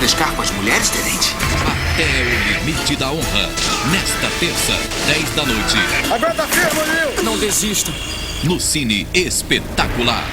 refrescar com as mulheres, tenente? Até o limite da honra. Nesta terça, 10 da noite. Aguenta firme, Nil! Não desista. No Cine Espetacular.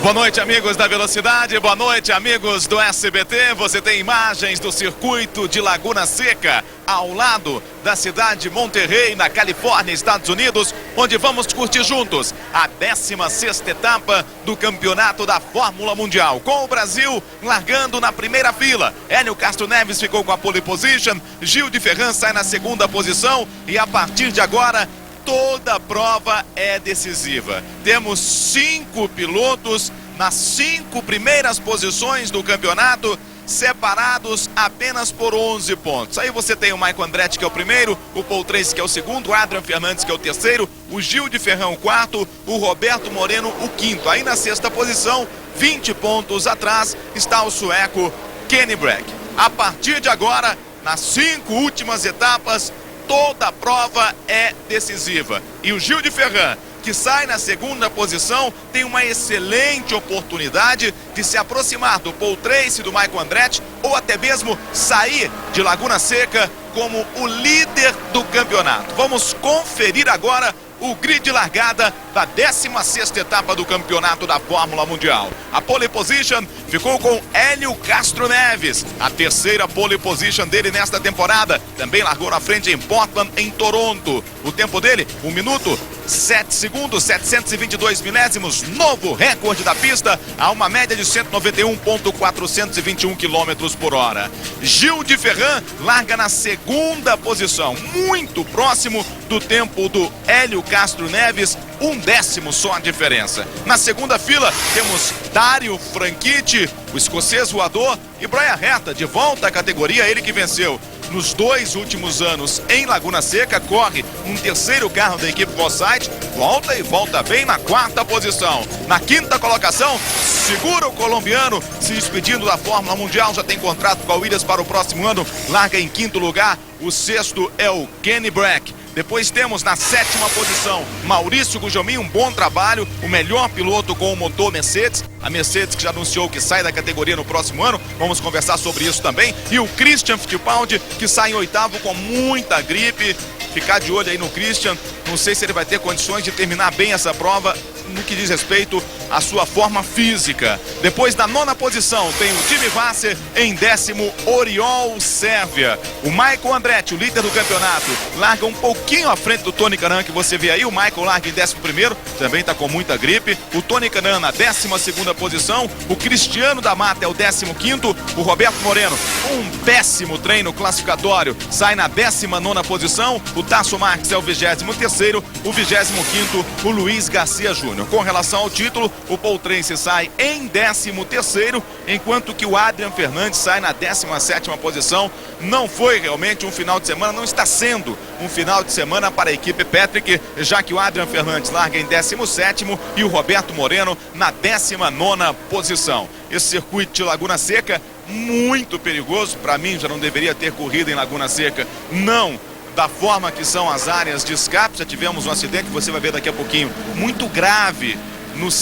Boa noite, amigos da Velocidade, boa noite, amigos do SBT. Você tem imagens do circuito de Laguna Seca, ao lado da cidade de Monterrey, na Califórnia, Estados Unidos, onde vamos curtir juntos a 16ª etapa do Campeonato da Fórmula Mundial, com o Brasil largando na primeira fila. Hélio Castro Neves ficou com a pole position, Gil de Ferran sai na segunda posição e a partir de agora toda a prova é decisiva. Temos 5 pilotos nas 5 primeiras posições do campeonato, separados apenas por 11 pontos. Aí você tem o Michael Andretti, que é o primeiro, o Paul Tracy, que é o segundo, o Adrian Fernandes, que é o terceiro, o Gil de Ferran, o quarto, o Roberto Moreno, o quinto. Aí na 6ª posição, 20 pontos atrás, está o sueco Kenny Brack. A partir de agora, nas 5 últimas etapas, toda a prova é decisiva. E o Gil de Ferran, que sai na segunda posição, tem uma excelente oportunidade de se aproximar do Paul Tracy, do Michael Andretti, ou até mesmo sair de Laguna Seca como o líder do campeonato. Vamos conferir agora o grid de largada da 16ª etapa do Campeonato da Fórmula Mundial. A pole position ficou com Hélio Castro Neves, a terceira pole position dele nesta temporada. Também largou na frente em Portland, em Toronto. O tempo dele, 1 minuto, 7 segundos, 722 milésimos, novo recorde da pista, a uma média de 191,421 km por hora. Gil de Ferran larga na segunda posição, muito próximo do tempo do Hélio Castro Neves, 1/10 só a diferença. Na segunda fila temos Dario Franchitti, o escocês voador, e Brian Herta, de volta à categoria, ele que venceu nos 2 últimos anos em Laguna Seca, corre um terceiro carro da equipe Forsythe, volta e volta bem na 4ª posição. Na 5ª colocação, segura o colombiano, se despedindo da Fórmula Mundial, já tem contrato com a Williams para o próximo ano, larga em 5º lugar, o 6º é o Kenny Brack. Depois temos na 7ª posição Maurício Gugelmin, um bom trabalho, o melhor piloto com o motor Mercedes. A Mercedes que já anunciou que sai da categoria no próximo ano, vamos conversar sobre isso também. E o Christian Fittipaldi, que sai em 8º com muita gripe. Ficar de olho aí no Christian, não sei se ele vai ter condições de terminar bem essa prova no que diz respeito à sua forma física. Depois da 9ª posição tem o Jimmy Vasser, em 10º Oriol Sérvia. O Michael Andretti, o líder do campeonato, larga um pouquinho à frente do Tony Kanaan, que você vê aí. O Michael larga em 11º, também está com muita gripe. O Tony Kanaan na 12ª posição. O Cristiano da Mata é o 15º. O Roberto Moreno, um péssimo treino classificatório, sai na 19ª posição. O Tasso Marques é o 23º. O 25º, o Luiz Garcia Júnior. Com relação ao título, o Paul Tracy sai em 13º, enquanto que o Adrian Fernandes sai na 17ª posição. Não foi realmente um final de semana, não está sendo um final de semana para a equipe Patrick, já que o Adrian Fernandes larga em 17º e o Roberto Moreno na 19ª posição. Esse circuito de Laguna Seca, muito perigoso, para mim já não deveria ter corrida em Laguna Seca, não da forma que são as áreas de escape. Já tivemos um acidente que você vai ver daqui a pouquinho, muito grave,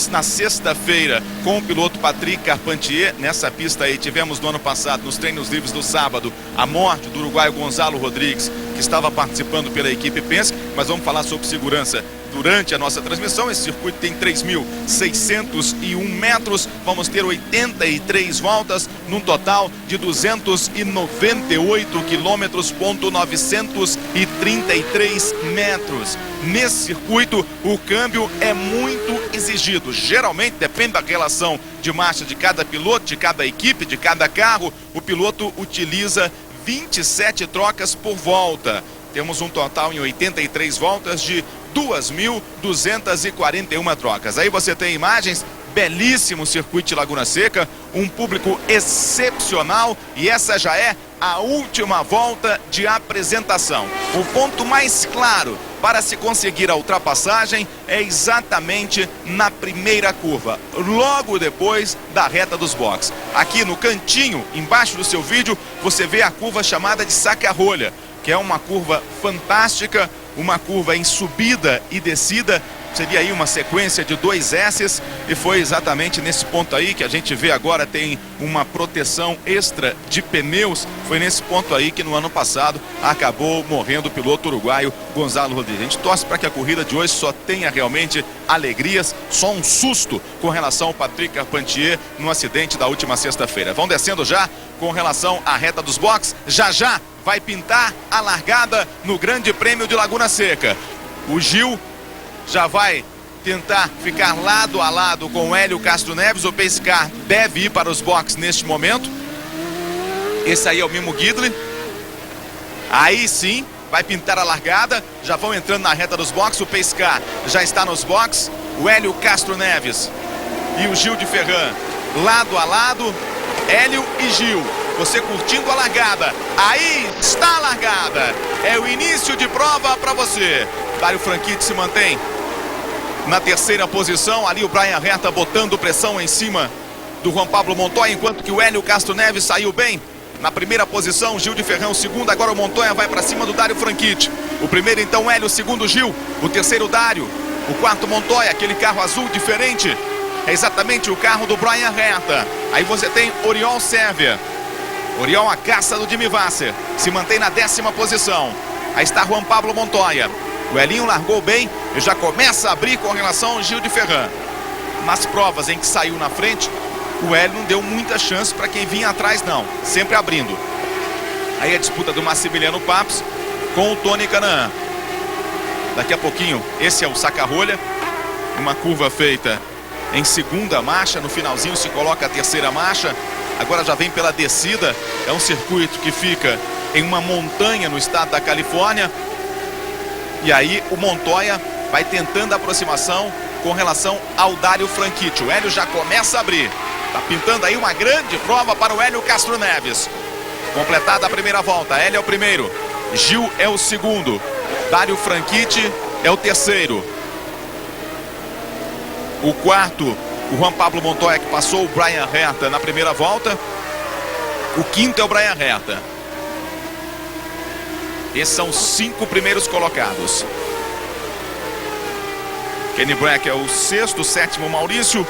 na sexta-feira, com o piloto Patrick Carpentier. Nessa pista aí tivemos no ano passado, nos treinos livres do sábado, a morte do uruguaio Gonzalo Rodrigues, que estava participando pela equipe Penske. Mas vamos falar sobre segurança durante a nossa transmissão. Esse circuito tem 3.601 metros, vamos ter 83 voltas, num total de 298 quilômetros, 933 metros. Nesse circuito, o câmbio é muito exigido. Geralmente, depende da relação de marcha de cada piloto, de cada equipe, de cada carro, o piloto utiliza 27 trocas por volta. Temos um total em 83 voltas de 2.241 trocas. Aí você tem imagens, belíssimo circuito de Laguna Seca, um público excepcional e essa já é a última volta de apresentação. O ponto mais claro para se conseguir a ultrapassagem é exatamente na primeira curva, logo depois da reta dos boxes. Aqui no cantinho, embaixo do seu vídeo, você vê a curva chamada de saca-rolha, que é uma curva fantástica, uma curva em subida e descida. Seria aí uma sequência de 2 S's e foi exatamente nesse ponto aí que a gente vê agora tem uma proteção extra de pneus. Foi nesse ponto aí que no ano passado acabou morrendo o piloto uruguaio Gonzalo Rodrigues. A gente torce para que a corrida de hoje só tenha realmente alegrias, só um susto com relação ao Patrick Carpentier no acidente da última sexta-feira. Vão descendo já com relação à reta dos boxes. Já vai pintar a largada no Grande Prêmio de Laguna Seca. O Gil já vai tentar ficar lado a lado com o Hélio Castro Neves. O pace car deve ir para os boxes neste momento. Esse aí é o Mimo Guidry. Aí sim, vai pintar a largada. Já vão entrando na reta dos boxes. O pace car já está nos boxes. O Hélio Castro Neves e o Gil de Ferran lado a lado. Hélio e Gil, você curtindo a largada. Aí está a largada. É o início de prova para você. Dário Franchitti se mantém na terceira posição. Ali o Brian Herta botando pressão em cima do Juan Pablo Montoya, enquanto que o Hélio Castro Neves saiu bem na primeira posição. Gil de Ferran o segundo. Agora o Montoya vai para cima do Dário Franchitti. O primeiro então Hélio, o segundo Gil, o terceiro Dário, o quarto Montoya. Aquele carro azul diferente é exatamente o carro do Brian Herta. Aí você tem Oriol Sérvia. Oriol, a caça do Jimmy Vasser, se mantém na 10ª posição. Aí está Juan Pablo Montoya. O Elinho largou bem e já começa a abrir com relação ao Gil de Ferran. Nas provas em que saiu na frente, o Hélio não deu muita chance para quem vinha atrás não, sempre abrindo. Aí a disputa do Massimiliano Papes com o Tony Kanaan. Daqui a pouquinho, esse é o saca-rolha, uma curva feita em segunda marcha, no finalzinho se coloca a terceira marcha. Agora já vem pela descida, é um circuito que fica em uma montanha no estado da Califórnia. E aí o Montoya vai tentando a aproximação com relação ao Dário Franchitti. O Hélio já começa a abrir. Está pintando aí uma grande prova para o Hélio Castro Neves. Completada a primeira volta, Hélio é o primeiro, Gil é o segundo, Dário Franchitti é o terceiro. O quarto, o Juan Pablo Montoya, que passou o Brian Herta na primeira volta. O quinto é o Brian Herta. Esses são os 5 primeiros colocados. Kenny Brack é o sexto, o sétimo Maurício.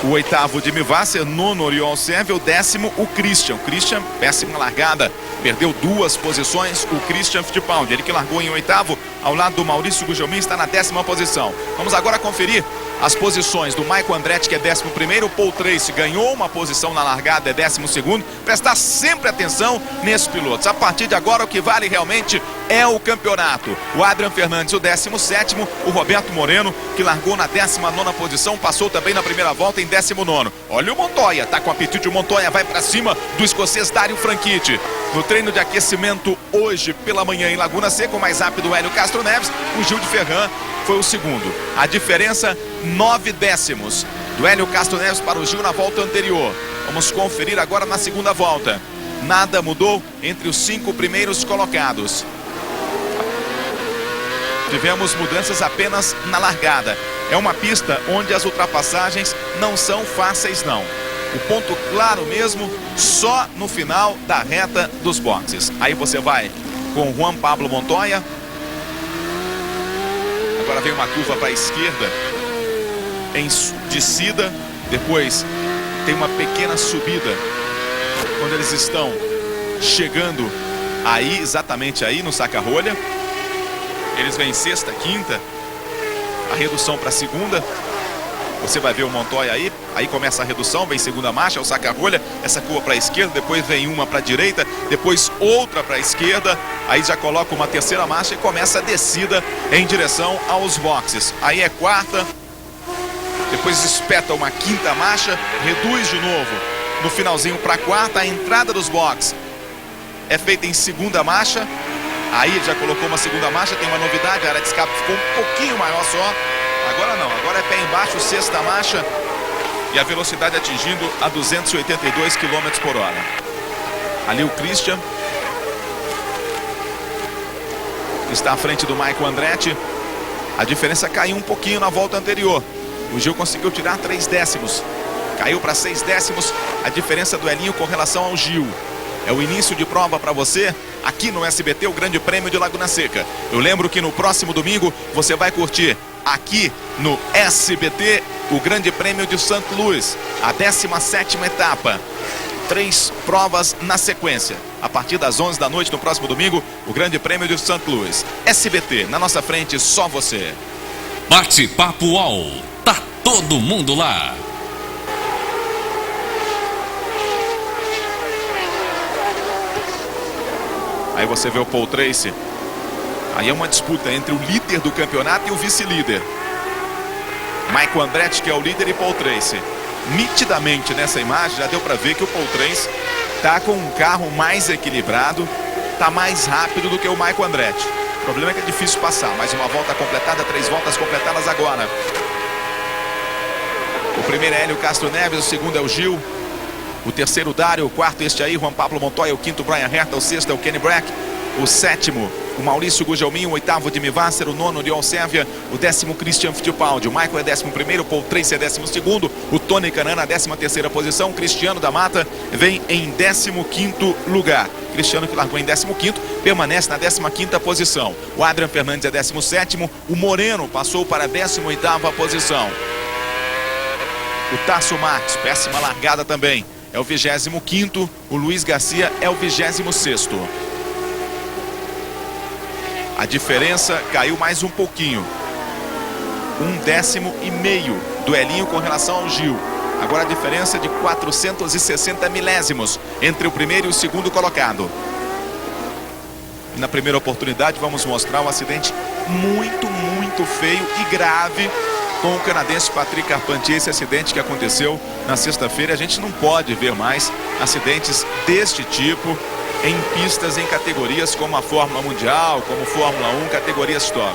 O oitavo Jimmy Vasser, nono Oriol Sérvia, o 10º o Christian. Christian, péssima largada, perdeu 2 posições, o Christian Fittipaldi. Ele que largou em oitavo, ao lado do Maurício Gugelmin, está na 10ª posição. Vamos agora conferir as posições do Michael Andretti, que é 11º, o Paul Tracy ganhou uma posição na largada, é 12º. Prestar sempre atenção nesses pilotos. A partir de agora, o que vale realmente é o campeonato. O Adrian Fernandes, o 17º, o Roberto Moreno, que largou na 19ª posição, passou também na primeira volta em 19º. Olha o Montoya, tá com apetite, o Montoya vai para cima do escocês Dário Franchitti. No treino de aquecimento hoje pela manhã em Laguna Seca, o mais rápido o Hélio Castro Neves, o Gil de Ferran foi o segundo. A diferença, 9 décimos do Hélio Castro Neves para o Gil na volta anterior. Vamos conferir agora na segunda volta. Nada mudou entre os 5 primeiros colocados. Tivemos mudanças apenas na largada. É uma pista onde as ultrapassagens não são fáceis não. O ponto claro mesmo, só no final da reta dos boxes. Aí você vai com o Juan Pablo Montoya. Agora vem uma curva para a esquerda em descida. Depois tem uma pequena subida quando eles estão chegando aí, exatamente aí no saca-rolha. Eles vêm sexta, quinta, a redução para segunda. Você vai ver o Montoya aí começa a redução, vem segunda marcha, o saca-rolha, essa curva para a esquerda, depois vem uma para a direita, depois outra para a esquerda, aí já coloca uma terceira marcha e começa a descida em direção aos boxes. Aí é quarta, depois espeta uma quinta marcha, reduz de novo no finalzinho para a quarta. A entrada dos boxes é feita em segunda marcha. Aí ele já colocou uma segunda marcha, tem uma novidade, a área de escape ficou um pouquinho maior só. Agora não, agora é pé embaixo, sexta marcha. E a velocidade atingindo a 282 km por hora. Ali o Christian está à frente do Michael Andretti. A diferença caiu um pouquinho na volta anterior. O Gil conseguiu tirar 3 décimos. Caiu para 6 décimos a diferença do Elinho com relação ao Gil. É o início de prova para você aqui no SBT, o Grande Prêmio de Laguna Seca. Eu lembro que no próximo domingo você vai curtir aqui no SBT o Grande Prêmio de St. Louis, a 17ª etapa. 3 provas na sequência. A partir das 11 da noite no próximo domingo, o Grande Prêmio de St. Louis. SBT, na nossa frente, só você. Bate-papo UOL. Tá todo mundo lá. Aí você vê o Paul Tracy. Aí é uma disputa entre o líder do campeonato e o vice-líder. Michael Andretti, que é o líder, e Paul Tracy. Nitidamente nessa imagem já deu para ver que o Paul Tracy está com um carro mais equilibrado, está mais rápido do que o Michael Andretti. O problema é que é difícil passar. Mais uma volta completada, 3 voltas completadas agora. O primeiro é Hélio Castro Neves, o segundo é o Gil. O terceiro, o Dário. O quarto, este aí, Juan Pablo Montoya. O quinto, Brian Herta. O sexto é o Kenny Brack. O sétimo, o Maurício Gugelmin. O oitavo, Jimmy Vasser. O nono, Leon Sérvia. O 10º, Christian Fittipaldi. O Michael é 11º. O Paul Tracy é 12º. O Tony Kanaan na 13ª posição. O Cristiano da Mata vem em 15º lugar. Cristiano, que largou em 15º, permanece na 15ª posição. O Adrian Fernandes é 17º. O Moreno passou para a 18ª posição. O Tasso Marques, péssima largada também, é o 25º. O Luiz Garcia é o 26º. A diferença caiu mais um pouquinho. 1,5 décimo do Elinho com relação ao Gil. Agora a diferença é de 460 milésimos entre o primeiro e o segundo colocado. E na primeira oportunidade vamos mostrar um acidente muito feio e grave com o canadense Patrick Carpentier. Esse acidente que aconteceu na sexta-feira. A gente não pode ver mais acidentes deste tipo em pistas, em categorias como a Fórmula Mundial, como Fórmula 1, categorias top.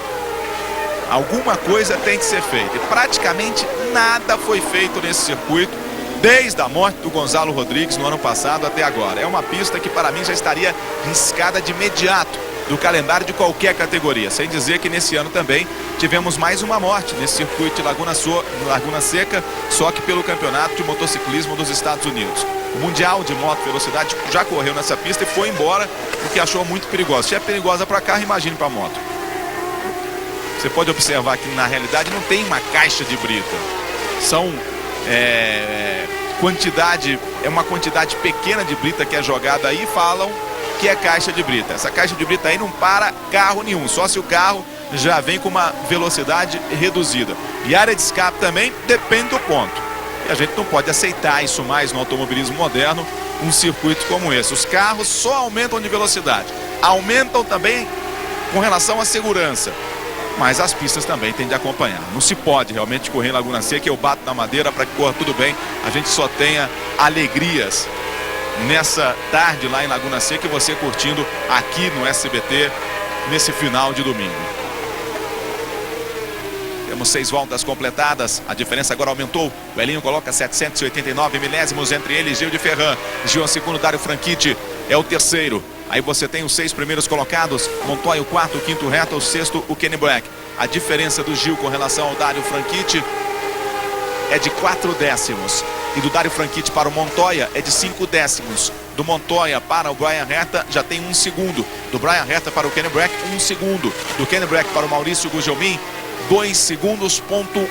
Alguma coisa tem que ser feita. E praticamente nada foi feito nesse circuito desde a morte do Gonzalo Rodrigues no ano passado até agora. É uma pista que para mim já estaria riscada de imediato do calendário de qualquer categoria. Sem dizer que nesse ano também tivemos mais uma morte nesse circuito de Laguna Seca, só que pelo campeonato de motociclismo dos Estados Unidos. O Mundial de Moto Velocidade já correu nessa pista e foi embora porque achou muito perigosa. Se é perigosa para carro, imagine para moto. Você pode observar que na realidade não tem uma caixa de brita. São uma quantidade pequena de brita que é jogada aí, falam que é caixa de brita. Essa caixa de brita aí não para carro nenhum, só se o carro já vem com uma velocidade reduzida. E a área de escape também depende do ponto. E a gente não pode aceitar isso mais no automobilismo moderno, um circuito como esse. Os carros só aumentam de velocidade, aumentam também com relação à segurança. Mas as pistas também têm de acompanhar. Não se pode realmente correr em Laguna Seca. Eu bato na madeira para que corra tudo bem. A gente só tenha alegrias nessa tarde lá em Laguna Seca e você curtindo aqui no SBT nesse final de domingo. Temos 6 voltas completadas. A diferença agora aumentou. O Elinho coloca 789 milésimos entre ele e Gil de Ferran. Gil é o segundo, Dário Franchitti é o terceiro. Aí você tem os 6 primeiros colocados. Montoya o quarto, o quinto Herta, o sexto o Kenny Brack. A diferença do Gil com relação ao Dário Franchitti é de 4 décimos. E do Dário Franchitti para o Montoya é de 5 décimos. Do Montoya para o Brian Herta já tem 1 segundo. Do Brian Herta para o Kenny Brack, 1 segundo. Do Kenny Brack para o Maurício Gugelmin, 2 segundos, ponto 1.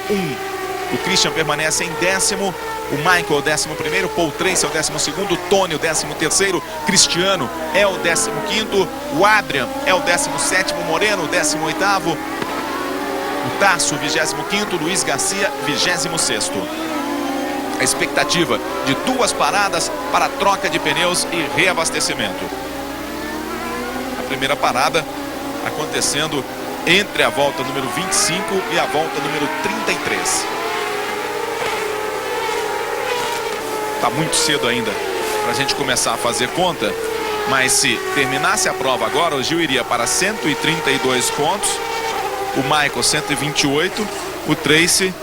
O Christian permanece em décimo. O Michael, 11º, Paul Tracy é o 12º, o Tony, o 13º, Cristiano é o 15º, o Adrian é o 17º, o Moreno, o 18º, o Tasso, 25º, Luiz Garcia, 26º. A expectativa de 2 paradas para troca de pneus e reabastecimento. A primeira parada acontecendo entre a volta número 25 e a volta número 33. Tá muito cedo ainda para a gente começar a fazer conta. Mas se terminasse a prova agora, o Gil iria para 132 pontos. O Michael 128, o Tracy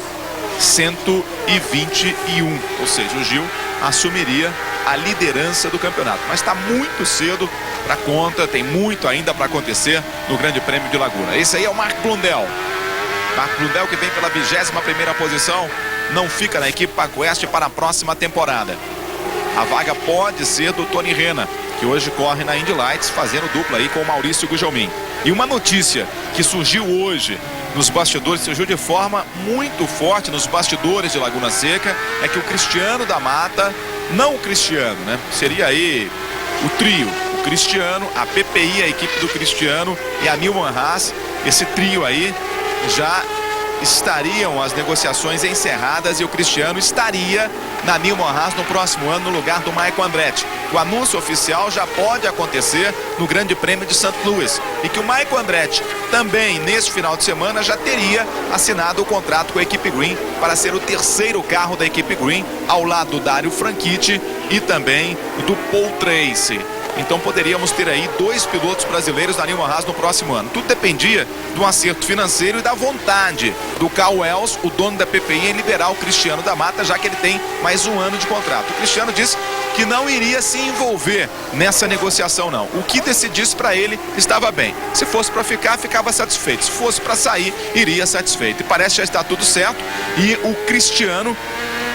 121. Ou seja, o Gil assumiria a liderança do campeonato. Mas está muito cedo para conta, tem muito ainda para acontecer no Grande Prêmio de Laguna. Esse aí é o Mark Blundell. Mark Blundell, que vem pela 21ª posição, não fica na equipe PacWest para a próxima temporada. A vaga pode ser do Tony Rena, que hoje corre na Indy Lights, fazendo dupla aí com o Maurício Gugelmin. E uma notícia que surgiu hoje nos bastidores, surgiu de forma muito forte nos bastidores de Laguna Seca, é que o Cristiano da Mata, não o Cristiano, né? Seria aí o trio, o Cristiano, a PPI, a equipe do Cristiano e a Newman Haas. Esse trio aí já estariam as negociações encerradas e o Cristiano estaria na Newman Haas no próximo ano no lugar do Michael Andretti. O anúncio oficial já pode acontecer no Grande Prêmio de St. Louis e que o Michael Andretti também neste final de semana já teria assinado o contrato com a equipe Green para ser o terceiro carro da equipe Green ao lado do Dario Franchitti e também do Paul Tracy. Então poderíamos ter aí 2 pilotos brasileiros da Newman Haas no próximo ano. Tudo dependia do acerto financeiro e da vontade do Carl Wells, o dono da PPI, em liberar o Cristiano da Mata, já que ele tem mais um ano de contrato. O Cristiano disse que não iria se envolver nessa negociação não. O que decidisse para ele estava bem. Se fosse para ficar, ficava satisfeito. Se fosse para sair, iria satisfeito. E parece que já está tudo certo. E o Cristiano,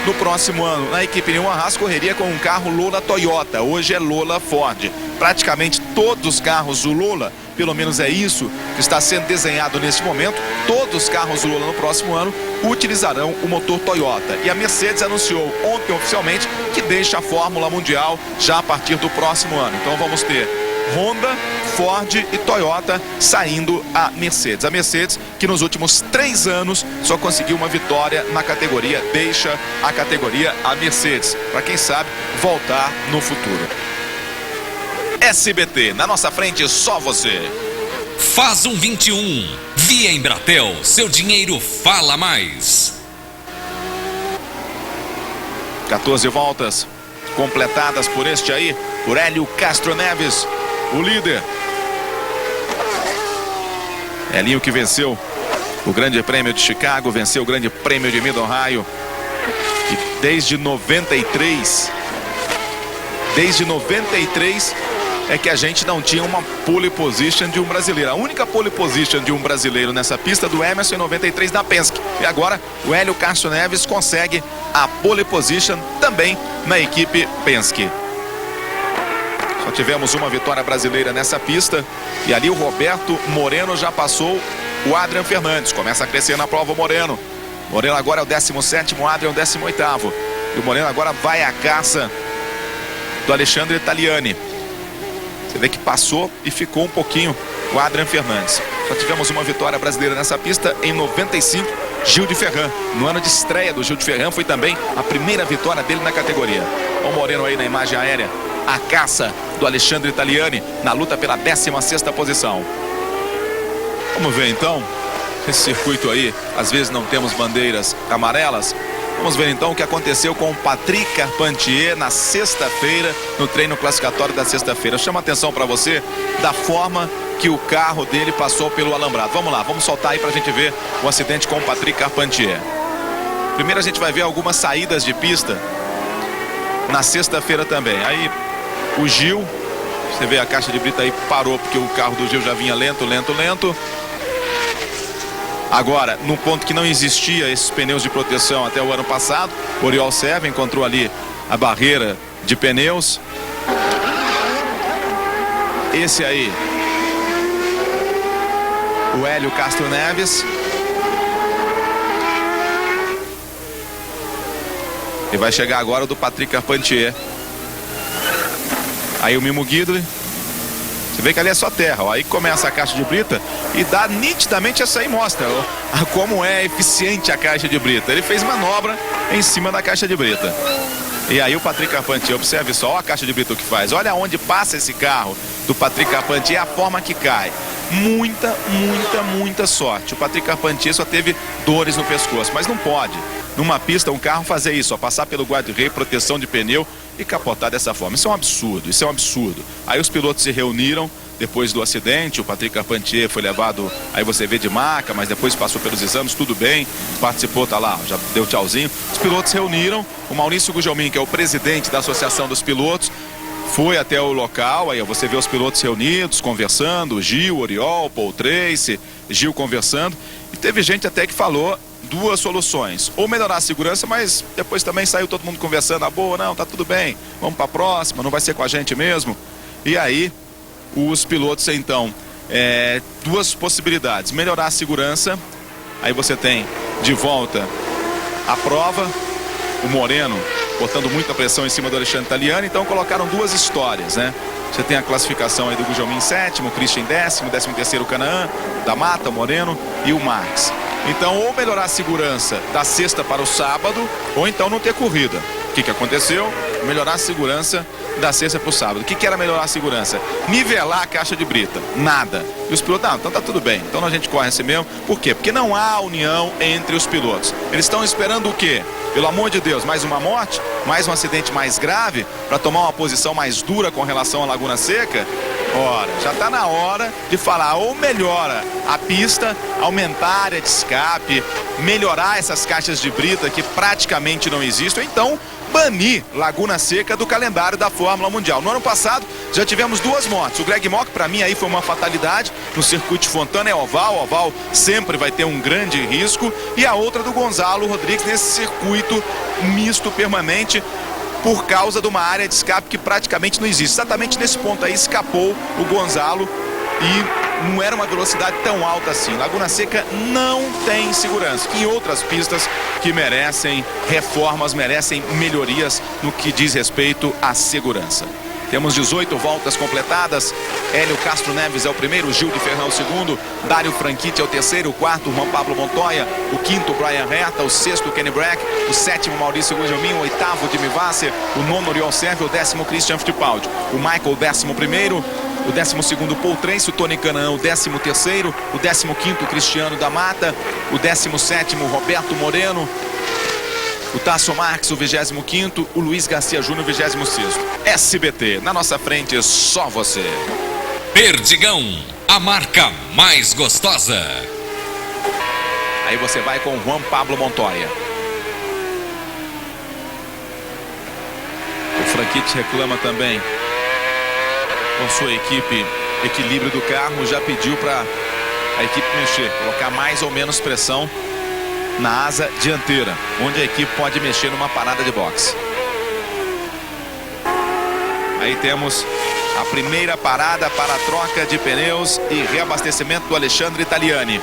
no próximo ano, na equipe Newman Haas, correria com um carro Lola Toyota. Hoje é Lola Ford. Praticamente todos os carros do Lola, pelo menos é isso que está sendo desenhado nesse momento, todos os carros do Lola no próximo ano utilizarão o motor Toyota. E a Mercedes anunciou ontem oficialmente que deixa a Fórmula Mundial já a partir do próximo ano. Então vamos ter Honda, Ford e Toyota saindo a Mercedes. A Mercedes, que nos últimos 3 anos só conseguiu uma vitória na categoria, deixa a categoria a Mercedes, para quem sabe voltar no futuro. SBT, na nossa frente só você. Faz um 21. Via Embratel, seu dinheiro fala mais. 14 voltas completadas por este aí, por Hélio Castro Neves, o líder. Helinho que venceu o Grande Prêmio de Chicago, venceu o Grande Prêmio de Mid-Ohio. E desde 93 é que a gente não tinha uma pole position de um brasileiro. A única pole position de um brasileiro nessa pista do Emerson em 93 na Penske. E agora o Hélio Castro Neves consegue a pole position também na equipe Penske. Só tivemos uma vitória brasileira nessa pista. E ali o Roberto Moreno já passou o Adrian Fernandes. Começa a crescer na prova o Moreno. Moreno agora é o 17º, Adrian é o 18º. E o Moreno agora vai à caça do Alexandre Italiani. Você vê que passou e ficou um pouquinho o Adrian Fernandes. Só tivemos uma vitória brasileira nessa pista em 95, Gil de Ferran. No ano de estreia do Gil de Ferran foi também a primeira vitória dele na categoria. O Moreno aí na imagem aérea, a caça do Alexandre Italiani na luta pela 16ª posição. Vamos ver então, esse circuito aí, às vezes não temos bandeiras amarelas. Vamos ver então o que aconteceu com o Patrick Carpentier na sexta-feira, no treino classificatório da sexta-feira. Chama atenção para você da forma que o carro dele passou pelo alambrado. Vamos lá, vamos soltar aí para a gente ver o acidente com o Patrick Carpentier. Primeiro a gente vai ver algumas saídas de pista na sexta-feira também. Aí o Gil, você vê a caixa de brita aí parou porque o carro do Gil já vinha lento. Agora, no ponto que não existia esses pneus de proteção até o ano passado, o Oriol Serva encontrou ali a barreira de pneus. Esse aí, o Hélio Castro Neves. E vai chegar agora o do Patrick Carpentier. Aí o Mimo Guidry. Você vê que ali é só terra, ó. Aí começa a caixa de brita e dá nitidamente essa aí, mostra como é eficiente a caixa de brita. Ele fez manobra em cima da caixa de brita. E aí o Patrick Carpentier, observe só, ó a caixa de brita o que faz. Olha onde passa esse carro do Patrick Carpentier, a forma que cai. muita sorte. O Patrick Carpentier só teve dores no pescoço, mas não pode, numa pista, um carro fazer isso, ó, passar pelo guarda-reio, proteção de pneu e capotar dessa forma. Isso é um absurdo, isso é um absurdo. Aí os pilotos se reuniram depois do acidente, o Patrick Carpentier foi levado, aí você vê, de maca, mas depois passou pelos exames, tudo bem, participou, tá lá, já deu tchauzinho. Os pilotos se reuniram, o Maurício Gugelmin, que é o presidente da Associação dos Pilotos, foi até o local, aí você vê os pilotos reunidos, conversando, Gil, Oriol, Paul Tracy, Gil conversando, e teve gente até que falou duas soluções, ou melhorar a segurança, mas depois também saiu todo mundo conversando, ah, boa, não, tá tudo bem, vamos pra próxima, não vai ser com a gente mesmo. E aí, os pilotos, então, duas possibilidades, melhorar a segurança, aí você tem de volta a prova, o Moreno botando muita pressão em cima do Alexandre Italiani, então colocaram duas histórias, né? Você tem a classificação aí do Gugelmin em sétimo, o Christian em décimo, 13º o Canaã, da Mata, o Moreno e o Marques. Então, ou melhorar a segurança da sexta para o sábado, ou então não ter corrida. O que aconteceu? Melhorar a segurança da sexta para o sábado. O que era melhorar a segurança? Nivelar a caixa de brita. Nada. E os pilotos, não, então tá tudo bem. Então a gente corre assim mesmo. Por quê? Porque não há união entre os pilotos. Eles estão esperando o quê? Pelo amor de Deus, mais uma morte? Mais um acidente mais grave? Para tomar uma posição mais dura com relação à Laguna Seca? Ora, já está na hora de falar, ou melhora a pista, aumentar a área de escape, melhorar essas caixas de brita que praticamente não existem, ou então banir Laguna Seca do calendário da Fórmula Mundial. No ano passado já tivemos duas mortes. O Greg Mock, para mim, aí foi uma fatalidade no circuito de Fontana, é oval. O oval sempre vai ter um grande risco. E a outra do Gonzalo Rodrigues nesse circuito misto permanente, por causa de uma área de escape que praticamente não existe. Exatamente nesse ponto aí escapou o Gonzalo e não era uma velocidade tão alta assim. Laguna Seca não tem segurança. E outras pistas que merecem reformas, merecem melhorias no que diz respeito à segurança. Temos 18 voltas completadas. Hélio Castro Neves é o primeiro, Gil de Ferrão o segundo, Dário Franchitti é o terceiro, o quarto, Juan Pablo Montoya, o quinto, Brian Herta, o sexto, Kenny Brack, o sétimo, Maurício Gugelmin, o oitavo, Jimmy Vasser, o nono, Oriol Sérgio, o décimo, Christian Fittipaldi, o Michael, o 11º, o 12º, Paul Tracy, o Tony Canaan, o 13º, o 15º, Cristiano da Mata, o 17º, Roberto Moreno, o Tasso Marques, o 25º, o Luiz Garcia Júnior, o 26º. SBT, na nossa frente, só você. Perdigão, a marca mais gostosa. Aí você vai com o Juan Pablo Montoya. O Franchitti reclama também com sua equipe, equilíbrio do carro, já pediu para a equipe mexer, colocar mais ou menos pressão na asa dianteira, onde a equipe pode mexer numa parada de boxe. Aí temos a primeira parada para a troca de pneus e reabastecimento do Alexandre Italiani.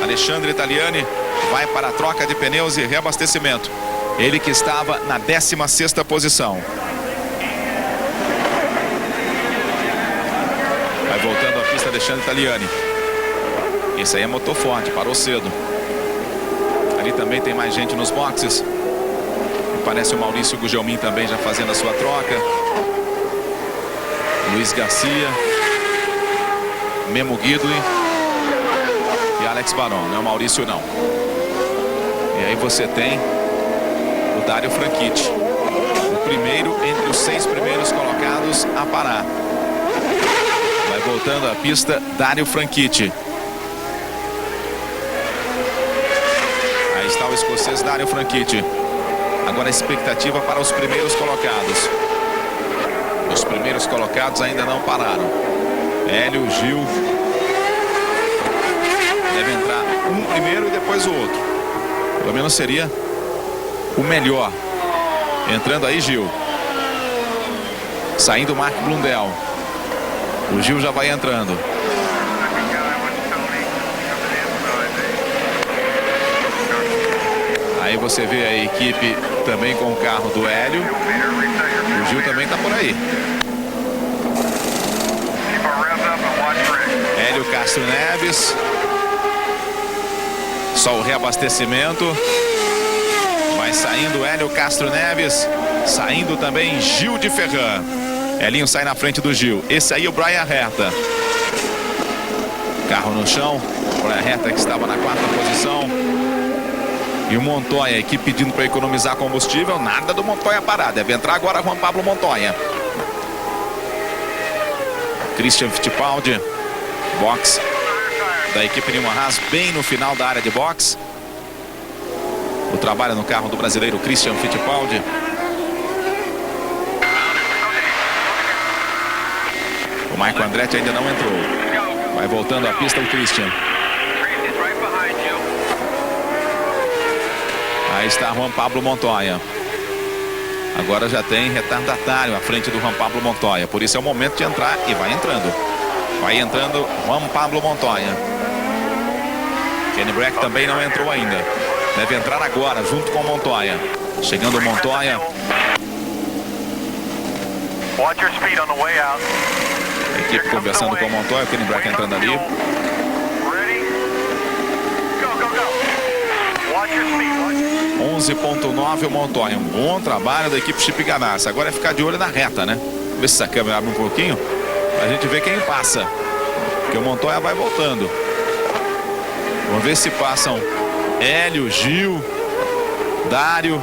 Alexandre Italiani vai para a troca de pneus e reabastecimento. Ele que estava na 16ª posição. Vai voltando à pista Alexandre Italiani. Esse aí é motor forte, parou cedo. Ali também tem mais gente nos boxes. E parece o Maurício Gugelmin também já fazendo a sua troca. Luiz Garcia, Memo Guidley e Alex Baron. Não é o Maurício, não. E aí você tem o Dário Franchitti, o primeiro entre os 6 primeiros colocados a parar. Vai voltando à pista Dário Franchitti. Aí está o escocês Dário Franchitti. Agora a expectativa para os primeiros colocados. Os primeiros colocados ainda não pararam. Hélio, Gil. Deve entrar um primeiro e depois o outro. Pelo menos seria o melhor. Entrando aí Gil. Saindo Mark Blundell. O Gil já vai entrando. Aí você vê a equipe também com o carro do Hélio. O Gil também está por aí. Hélio Castro Neves. Só o reabastecimento. Vai saindo Hélio Castro Neves. Saindo também Gil de Ferran. Elinho sai na frente do Gil. Esse aí é o Brian Herta. Carro no chão, para a reta que estava na 4ª posição. E o Montoya, a equipe pedindo para economizar combustível. Nada do Montoya parar. Deve entrar agora Juan Pablo Montoya. Christian Fittipaldi, box da equipe Newman Haas, bem no final da área de box. O trabalho no carro do brasileiro Christian Fittipaldi. O Michael Andretti ainda não entrou. Vai voltando à pista o Christian. Aí está Juan Pablo Montoya. Agora já tem retardatário à frente do Juan Pablo Montoya. Por isso é o momento de entrar e vai entrando. Vai entrando Juan Pablo Montoya. Kenny Brack também não entrou ainda. Deve entrar agora junto com o Montoya. Chegando o Montoya. A equipe conversando com o Montoya. O Kenny Brack entrando ali. 11.9 o Montoya. Um bom trabalho da equipe Chip Ganassi. Agora é ficar de olho na reta, né? Ver se essa câmera abre um pouquinho. A gente vê quem passa. Porque o Montoya vai voltando. Vamos ver se passam Hélio, Gil, Dário,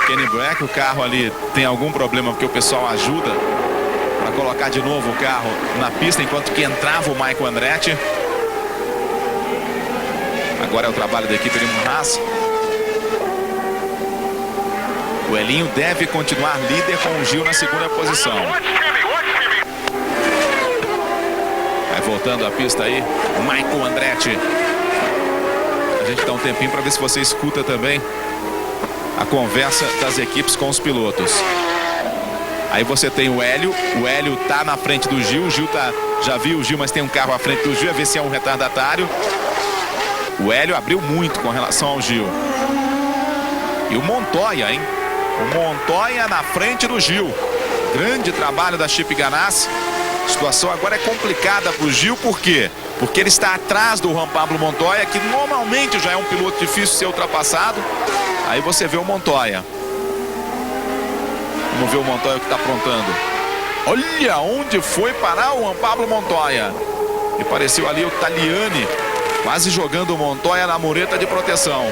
Kenny Brack. O carro ali tem algum problema porque o pessoal ajuda para colocar de novo o carro na pista enquanto que entrava o Michael Andretti. Agora é o trabalho da equipe de Haas. O Elinho deve continuar líder com o Gil na 2ª posição. Vai voltando a pista aí o Michael Andretti. A gente dá um tempinho para ver se você escuta também a conversa das equipes com os pilotos. Aí você tem o Hélio tá na frente do Gil. O Gil já viu o Gil, mas tem um carro à frente do Gil. A ver se é um retardatário. O Hélio abriu muito com relação ao Gil. E o Montoya, hein? O Montoya na frente do Gil. Grande trabalho da Chip Ganassi. A situação agora é complicada para o Gil. Por quê? Porque ele está atrás do Juan Pablo Montoya, que normalmente já é um piloto difícil de ser ultrapassado. Aí você vê o Montoya. Vamos ver o Montoya que está aprontando. Olha onde foi parar o Juan Pablo Montoya. E pareceu ali o Taliani, quase jogando o Montoya na mureta de proteção.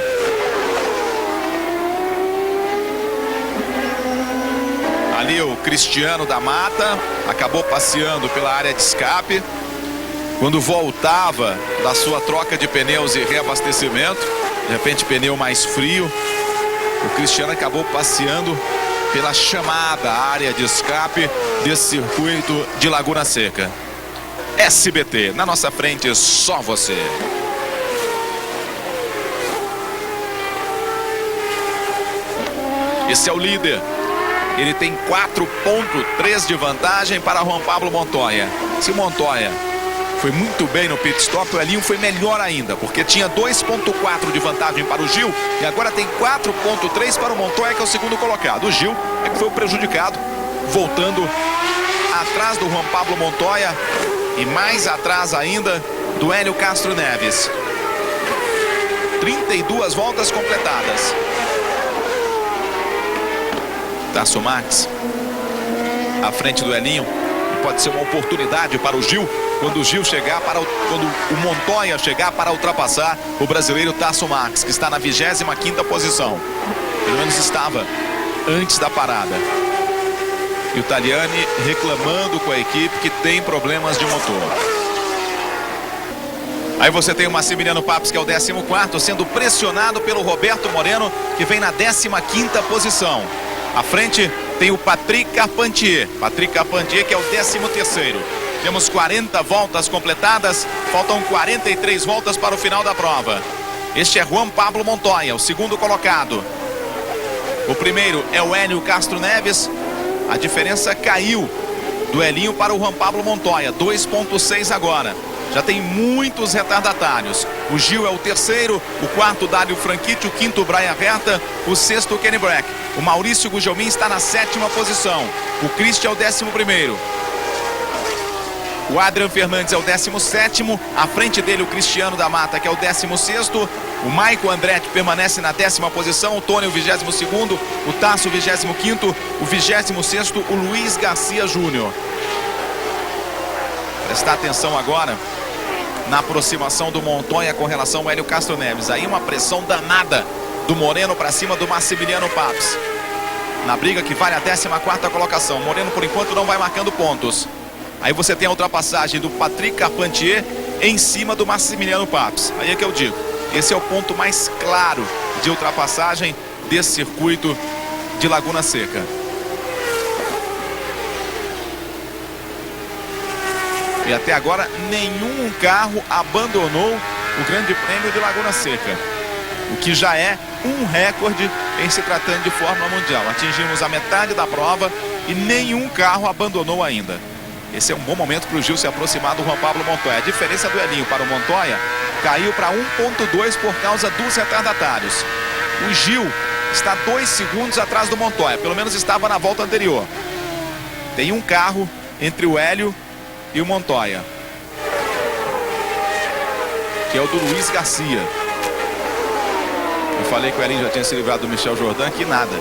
Ali o Cristiano da Mata acabou passeando pela área de escape. Quando voltava da sua troca de pneus e reabastecimento, de repente pneu mais frio, o Cristiano acabou passeando pela chamada área de escape desse circuito de Laguna Seca. SBT, na nossa frente, só você. Esse é o líder. Ele tem 4.3 de vantagem para Juan Pablo Montoya. Se o Montoya foi muito bem no pit stop, o Elinho foi melhor ainda, porque tinha 2.4 de vantagem para o Gil e agora tem 4.3 para o Montoya, que é o 2º colocado. O Gil é que foi o prejudicado, voltando atrás do Juan Pablo Montoya e mais atrás ainda do Hélio Castro Neves. 32 voltas completadas. Tasso Max à frente do Elinho. Pode ser uma oportunidade para o Gil quando o Gil chegar quando o Montoya chegar para ultrapassar o brasileiro Tasso Max, que está na 25ª posição. Pelo menos estava antes da parada. E o Taliani reclamando com a equipe que tem problemas de motor. Aí você tem o Massimiliano Papes, que é o 14º, sendo pressionado pelo Roberto Moreno, que vem na 15ª posição. À frente tem o Patrick Carpentier. Patrick Carpentier, que é o 13º. Temos 40 voltas completadas. Faltam 43 voltas para o final da prova. Este é Juan Pablo Montoya, o 2º colocado. O primeiro é o Hélio Castro Neves. A diferença caiu do Elinho para o Juan Pablo Montoya. 2.6 agora. Já tem muitos retardatários. O Gil é o 3º, o 4º Dário Franchitti, o 5º Brian Herta, o 6º Kenny Brack. O Maurício Gugelmin está na 7ª posição. O Christian é o 11º. O Adrian Fernandes é o 17º. À frente dele o Cristiano da Mata, que é o 16º. O Michael Andretti permanece na 10ª posição. O Tony o 22º. O Tasso o 25º. O 26º o Luiz Garcia Júnior. Prestar atenção agora na aproximação do Montoya com relação ao Hélio Castro Neves. Aí uma pressão danada do Moreno para cima do Massimiliano Papes. Na briga que vale a 14ª colocação. Moreno, por enquanto, não vai marcando pontos. Aí você tem a ultrapassagem do Patrick Carpentier em cima do Massimiliano Papes. Aí é que eu digo, esse é o ponto mais claro de ultrapassagem desse circuito de Laguna Seca. E até agora nenhum carro abandonou o Grande Prêmio de Laguna Seca, o que já é um recorde em se tratando de Fórmula Mundial. Atingimos a metade da prova e nenhum carro abandonou ainda. Esse é um bom momento para o Gil se aproximar do Juan Pablo Montoya. A diferença do Elinho para o Montoya caiu para 1,2 por causa dos retardatários. O Gil está 2 segundos atrás do Montoya, pelo menos estava na volta anterior. Tem um carro entre o Hélio e o Montoya, que é o do Luiz Garcia. Eu falei que o Elinho já tinha se livrado do Michel Jourdain, que nada.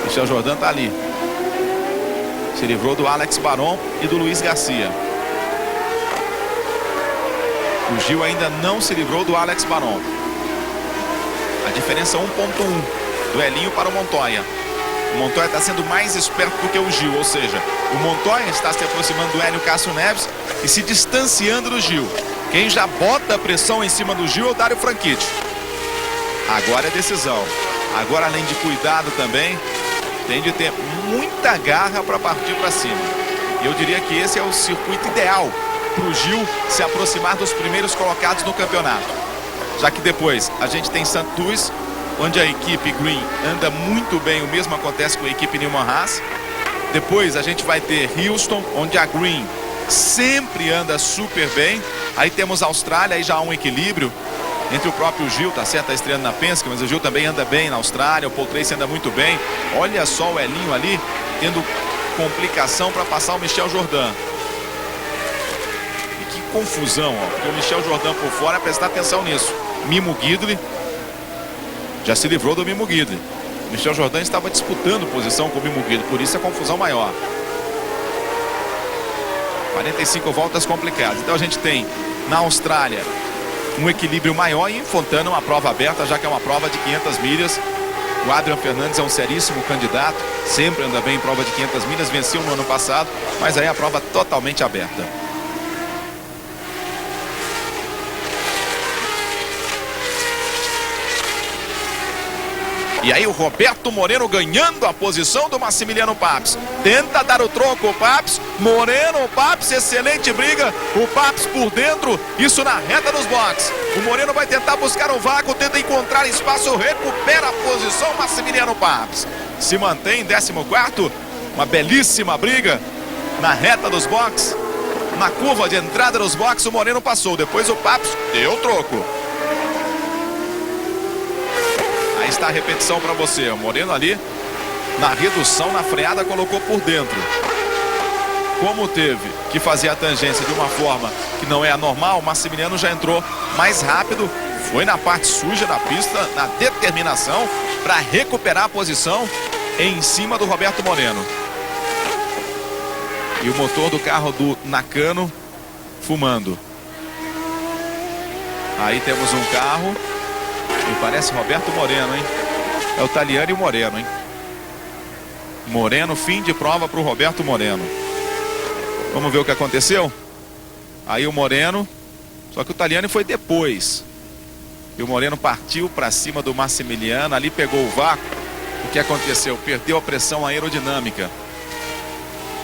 Michel Jourdain está ali. Se livrou do Alex Baron e do Luiz Garcia. O Gil ainda não se livrou do Alex Baron. A diferença é 1,1 do Elinho para o Montoya. O Montoya está sendo mais esperto do que o Gil, ou seja, o Montoya está se aproximando do Hélio Castro Neves e se distanciando do Gil. Quem já bota a pressão em cima do Gil é o Dario Franchitti. Agora é decisão. Agora, além de cuidado também, tem de ter muita garra para partir para cima. E eu diria que esse é o circuito ideal para o Gil se aproximar dos primeiros colocados no campeonato. Já que depois a gente tem Saint-Louis, onde a equipe Green anda muito bem, o mesmo acontece com a equipe Newman Haas. Depois a gente vai ter Houston, onde a Green sempre anda super bem. Aí temos a Austrália, aí já há um equilíbrio entre o próprio Gil, tá certo, tá estreando na Penske, mas o Gil também anda bem na Austrália, o Paul Tracy anda muito bem. Olha só o Elinho ali, tendo complicação para passar o Michel Jourdain. E que confusão, ó, porque o Michel Jourdain por fora, prestar atenção nisso. Mimo Guidry já se livrou do Mimo Guidry. Michel Jourdain estava disputando posição com o Mimo Guidry, por isso a confusão maior. 45 voltas complicadas. Então a gente tem na Austrália um equilíbrio maior e em Fontana uma prova aberta, já que é uma prova de 500 milhas. O Adrian Fernandes é um seríssimo candidato, sempre anda bem em prova de 500 milhas, venceu no ano passado, mas aí a prova totalmente aberta. E aí o Roberto Moreno ganhando a posição do Massimiliano Papes. Tenta dar o troco o Papes. Moreno, o Papes, excelente briga. O Papes por dentro, isso na reta dos boxes. O Moreno vai tentar buscar o vácuo, tenta encontrar espaço, recupera a posição Massimiliano Papes. Se mantém em 14º. Uma belíssima briga na reta dos boxes. Na curva de entrada dos boxes, o Moreno passou. Depois o Papes deu o troco. Aí está a repetição para você. O Moreno ali na redução, na freada, colocou por dentro. Como teve que fazer a tangência de uma forma que não é a normal, o Massimiliano já entrou mais rápido. Foi na parte suja da pista, na determinação para recuperar a posição em cima do Roberto Moreno. E o motor do carro do Nakano fumando. Aí temos um carro e parece Roberto Moreno, hein? É o Tagliani e o Moreno, hein? Moreno, fim de prova para o Roberto Moreno. Vamos ver o que aconteceu? Aí o Moreno, só que o Tagliani foi depois. E o Moreno partiu para cima do Massimiliano, ali pegou o vácuo. O que aconteceu? Perdeu a pressão aerodinâmica.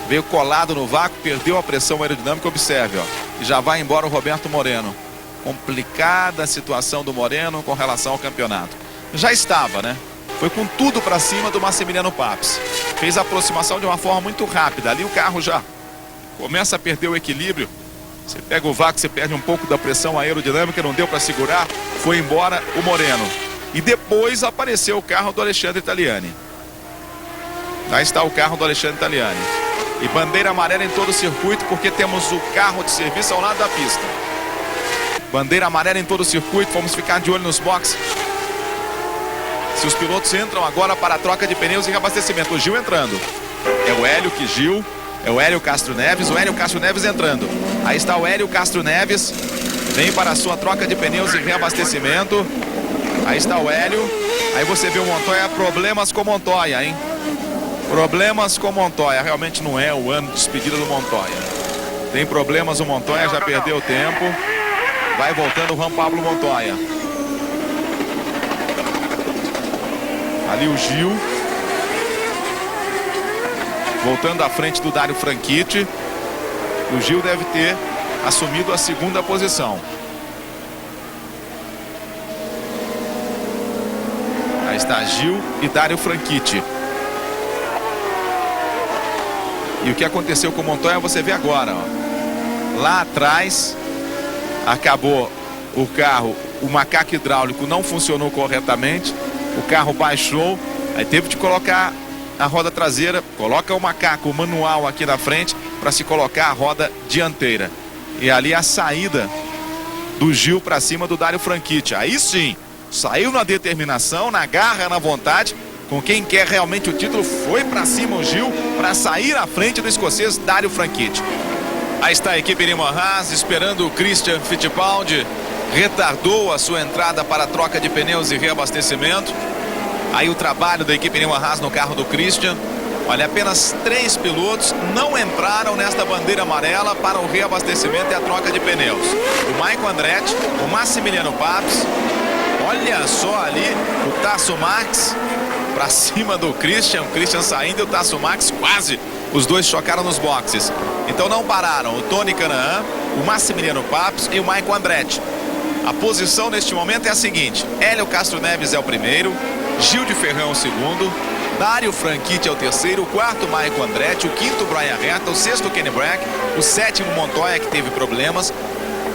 Veio colado no vácuo, perdeu a pressão aerodinâmica, observe, ó. E já vai embora o Roberto Moreno. Complicada a situação do Moreno com relação ao campeonato. Já estava, né? Foi com tudo para cima do Massimiliano Papes. Fez a aproximação de uma forma muito rápida. Ali o carro já começa a perder o equilíbrio. Você pega o vácuo, você perde um pouco da pressão aerodinâmica, não deu para segurar. Foi embora o Moreno. E depois apareceu o carro do Alexandre Tagliani. Lá está o carro do Alexandre Tagliani. E bandeira amarela em todo o circuito, porque temos o carro de serviço ao lado da pista. Bandeira amarela em todo o circuito, vamos ficar de olho nos boxes. Se os pilotos entram agora para a troca de pneus e reabastecimento. O Gil entrando. É o Hélio que Gil. É o Hélio Castro Neves. O Hélio Castro Neves entrando. Aí está o Hélio Castro Neves. vem para a sua troca de pneus e reabastecimento. Aí está o Hélio. Aí você vê o Montoya, problemas com Montoya, hein? Problemas com Montoya. Realmente não é o ano de despedida do Montoya. Tem problemas o Montoya, já perdeu tempo. Vai voltando o Juan Pablo Montoya. Ali o Gil. Voltando à frente do Dário Franchitti. O Gil deve ter assumido a segunda posição. Aí está Gil e Dário Franchitti. E o que aconteceu com o Montoya você vê agora, ó. Lá atrás acabou o carro, o macaco hidráulico não funcionou corretamente, o carro baixou, aí teve de colocar a roda traseira, coloca o macaco manual aqui na frente para se colocar a roda dianteira. E ali a saída do Gil para cima do Dário Franchitti. Aí sim, saiu na determinação, na garra, na vontade. Com quem quer realmente o título, foi para cima o Gil para sair à frente do escocês Dário Franchitti. Aí está a equipe Nimo Haas esperando o Christian Fittipaldi. Retardou a sua entrada para a troca de pneus e reabastecimento. Aí o trabalho da equipe Nimo Haas no carro do Christian. Olha, apenas 3 pilotos não entraram nesta bandeira amarela para o reabastecimento e a troca de pneus. O Maicon Andretti, o Massimiliano Papes. Olha só ali o Tasso Marx para cima do Christian. O Christian saindo e o Tasso Marx quase. Os dois chocaram nos boxes. Então não pararam o Tony Kanaan, o Massimiliano Papes e o Maicon Andretti. A posição neste momento é a seguinte: Hélio Castro Neves é o primeiro, Gil de Ferrão o segundo, Dário Franchitti é o terceiro, o quarto Maicon Andretti, o quinto Brian Herta, o sexto Kenny Brack, o sétimo Montoya, que teve problemas,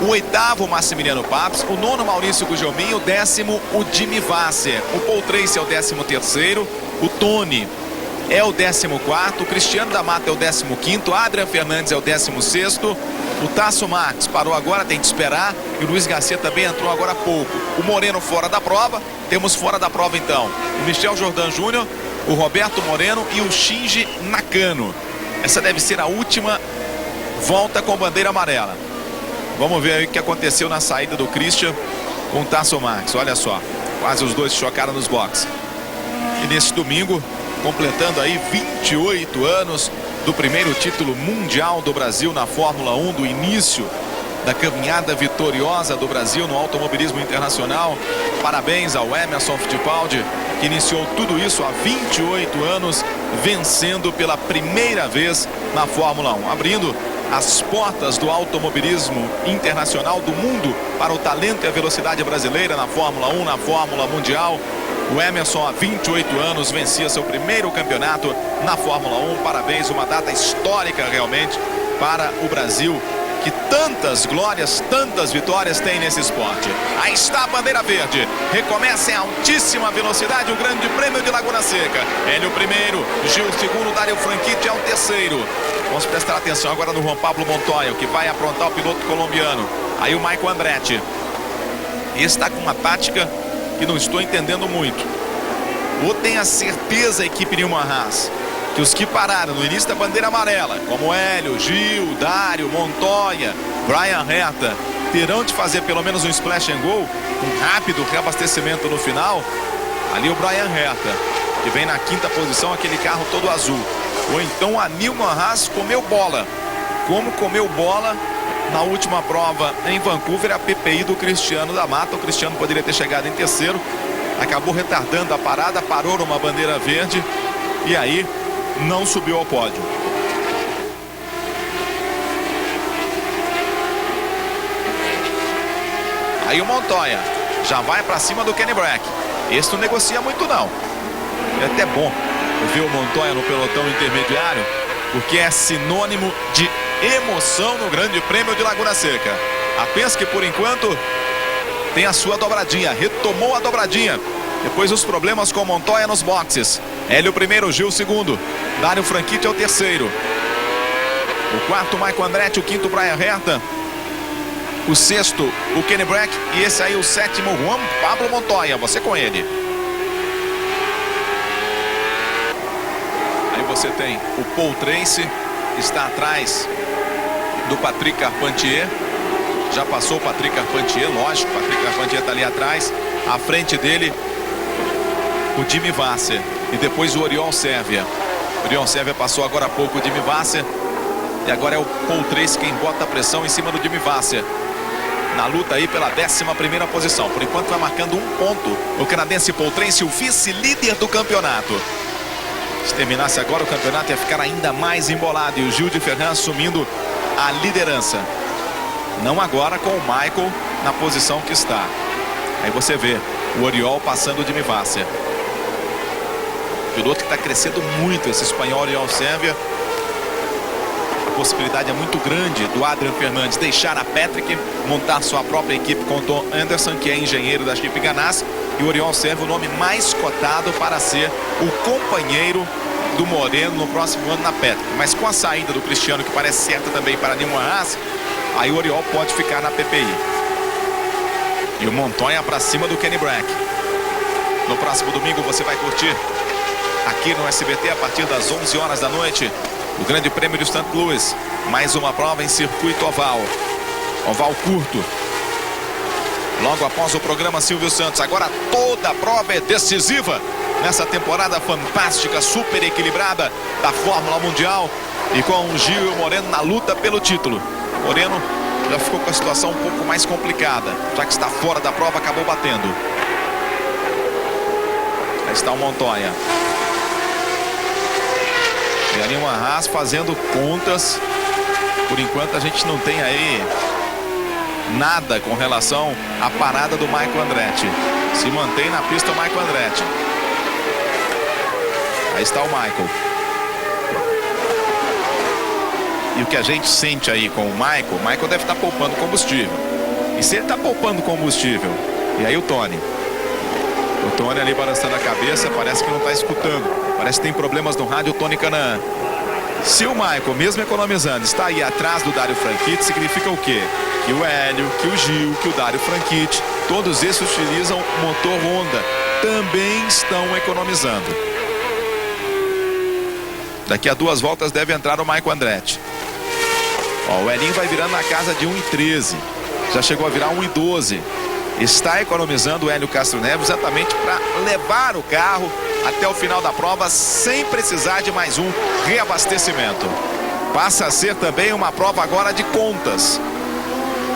o oitavo Massimiliano Papes, o nono Maurício Gugelmin, o décimo o Jimmy Vasser, o Paul Tracy é o 13º, o Tony é o 14º, o Cristiano da Mata é o 15º, Adrian Fernandes é o 16º, o Tasso Marx parou agora, tem que esperar, e o Luiz Garcia também entrou agora há pouco. O Moreno fora da prova, temos fora da prova então o Michel Jordan Júnior, o Roberto Moreno e o Shinji Nakano. Essa deve ser a última volta com bandeira amarela. Vamos ver aí o que aconteceu na saída do Christian com o Tasso Marx. Olha só, quase os dois chocaram nos boxes. E nesse domingo, completando aí 28 anos do primeiro título mundial do Brasil na Fórmula 1, do início da caminhada vitoriosa do Brasil no automobilismo internacional. Parabéns ao Emerson Fittipaldi, que iniciou tudo isso há 28 anos, vencendo pela primeira vez na Fórmula 1, abrindo as portas do automobilismo internacional do mundo para o talento e a velocidade brasileira na Fórmula 1, na Fórmula Mundial. O Emerson, há 28 anos, vencia seu primeiro campeonato na Fórmula 1. Parabéns, uma data histórica realmente para o Brasil, que tantas glórias, tantas vitórias tem nesse esporte. Aí está a bandeira verde. Recomeça em altíssima velocidade o Grande Prêmio de Laguna Seca. Hélio primeiro, Gil segundo, Dário Franchitti é o terceiro. Vamos prestar atenção agora no Juan Pablo Montoya, que vai aprontar o piloto colombiano. Aí o Maicon Andretti. Esse está com uma tática que não estou entendendo muito. Ou tem a certeza a equipe Nimo Haas que os que pararam no início da bandeira amarela, como Hélio, Gil, Dário, Montoya, Brian Herta, terão de fazer pelo menos um splash and go, um rápido reabastecimento no final. Ali o Brian Herta, que vem na 5ª posição, aquele carro todo azul. Ou então a Nimo Haas comeu bola, como comeu bola na última prova em Vancouver, a PPI do Cristiano da Mata. O Cristiano poderia ter chegado em terceiro, acabou retardando a parada, parou numa bandeira verde e aí não subiu ao pódio. Aí o Montoya já vai para cima do Kenny Brack. Esse não negocia muito não. É até bom ver o Montoya no pelotão intermediário, porque é sinônimo de emoção no Grande Prêmio de Laguna Seca. A Penske, por enquanto, tem a sua dobradinha, retomou a dobradinha depois dos problemas com o Montoya nos boxes. Hélio primeiro, Gil segundo, Dário Franchitti é o terceiro, o quarto Maicon Andretti, o quinto Brian Herta, o sexto o Kenny Brack e esse aí o sétimo Juan Pablo Montoya. Você com ele. Aí você tem o Paul Tracy, está atrás do Patrick Carpentier. Já passou o Patrick Carpentier, lógico, o Patrick Carpentier está ali atrás. À frente dele, o Jimmy Vasser. E depois o Oriol Servia. O Oriol Servia passou agora há pouco o Jimmy Vasser. E agora é o Paul Tracy quem bota a pressão em cima do Jimmy Vasser. Na luta aí pela 11ª posição. Por enquanto vai marcando 1 ponto o canadense Paul Tracy, o vice-líder do campeonato. Se terminasse agora o campeonato ia ficar ainda mais embolado. E o Gil de Ferran assumindo a liderança. Não agora com o Michael na posição que está. Aí você vê o Oriol passando o Jimmy Vasser. Piloto que está crescendo muito, esse espanhol Oriol Servia. A possibilidade é muito grande do Adrian Fernandes deixar a Patrick, montar sua própria equipe com o Tom Anderson, que é engenheiro da Chip Ganassi. E o Oriol Servia, o nome mais cotado para ser o companheiro do Moreno no próximo ano na Patrick. Mas com a saída do Cristiano, que parece certa também para Newman Haas, aí o Oriol pode ficar na PPI. E o Montoya para cima do Kenny Brack. No próximo domingo você vai curtir aqui no SBT a partir das 11 horas da noite o Grande Prêmio de St. Louis. Mais uma prova em circuito oval. Oval curto. Logo após o programa Silvio Santos. Agora toda a prova é decisiva nessa temporada fantástica, super equilibrada da Fórmula Mundial. E com o Gil e o Moreno na luta pelo título. Moreno já ficou com a situação um pouco mais complicada, já que está fora da prova, acabou batendo. Aí está o Montoya. E ali uma Haas fazendo contas. Por enquanto a gente não tem aí nada com relação à parada do Michael Andretti. Se mantém na pista o Michael Andretti. Aí está o Michael. E o que a gente sente aí com o Michael deve estar poupando combustível. E se ele está poupando combustível, e aí o Tony ali balançando a cabeça, parece que não está escutando. Parece que tem problemas no rádio, o Tony Kanaan. Se o Michael, mesmo economizando, está aí atrás do Dario Franchitti, significa o quê? Que o Hélio, que o Gil, que o Dario Franchitti, todos esses utilizam motor Honda, também estão economizando. Daqui a 2 voltas deve entrar o Michael Andretti. Ó, o Elinho vai virando na casa de 1,13. Já chegou a virar 1,12. Está economizando o Hélio Castro Neves exatamente para levar o carro até o final da prova sem precisar de mais um reabastecimento. Passa a ser também uma prova agora de contas.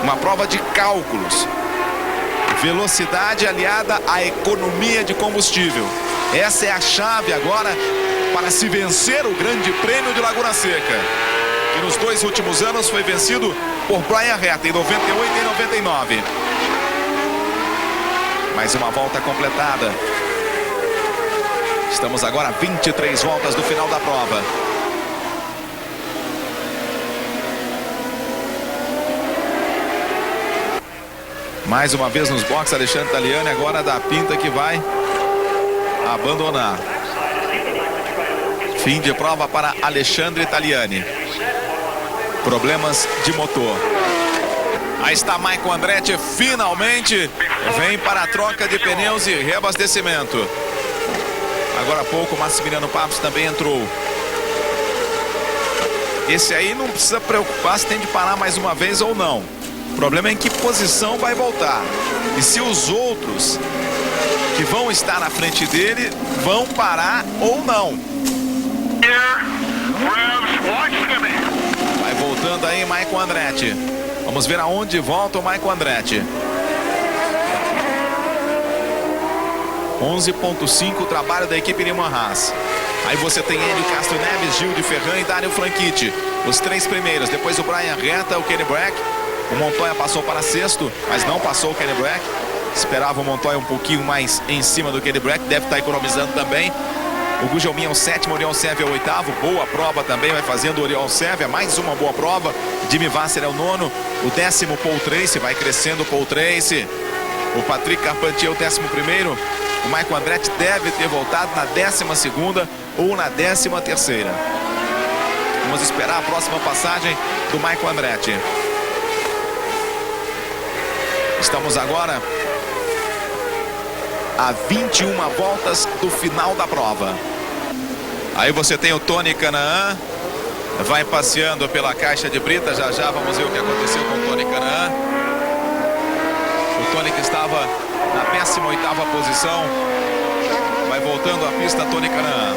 Uma prova de cálculos. Velocidade aliada à economia de combustível. Essa é a chave agora para se vencer o Grande Prêmio de Laguna Seca, que nos 2 últimos anos foi vencido por Brian Herta em 98 e 99. Mais uma volta completada. Estamos agora a 23 voltas do final da prova. Mais uma vez nos boxes, Alexandre Taliani, agora da pinta que vai abandonar. Fim de prova para Alexandre Taliani. Problemas de motor. Aí está Michael Andretti, finalmente vem para a troca de pneus e reabastecimento. Agora há pouco o Massimiliano Papos também entrou. Esse aí não precisa preocupar se tem de parar mais uma vez ou não. O problema é em que posição vai voltar. E se os outros que vão estar na frente dele vão parar ou não. Vai voltando aí Michael Andretti. Vamos ver aonde volta o Michael Andretti. 11,5 o trabalho da equipe Newman Haas. Aí você tem Hélio Castro Neves, Gil de Ferran e Dario Franchitti. Os 3 primeiros. Depois o Brian Herta, o Kenny Brack. O Montoya passou para 6º, mas não passou o Kenny Brack. Esperava o Montoya um pouquinho mais em cima do Kenny Brack. Deve estar economizando também. O Gugelmin é o 7º, o Oriol Servia é o 8º. Boa prova também vai fazendo o Oriol Servia. Mais uma boa prova. Jimmy Vasser é o 9º. O 10º, Paul Tracy. Vai crescendo o Paul Tracy. O Patrick Carpentier é o 11º. O Michael Andretti deve ter voltado na 12ª ou na 13ª. Vamos esperar a próxima passagem do Michael Andretti. Estamos agora a 21 voltas do final da prova. Aí você tem o Tony Kanaan. Vai passeando pela caixa de brita. Já já vamos ver o que aconteceu com o Tony Kanaan. O Tony, que estava na 18ª posição, vai voltando à pista. Tony Kanaan.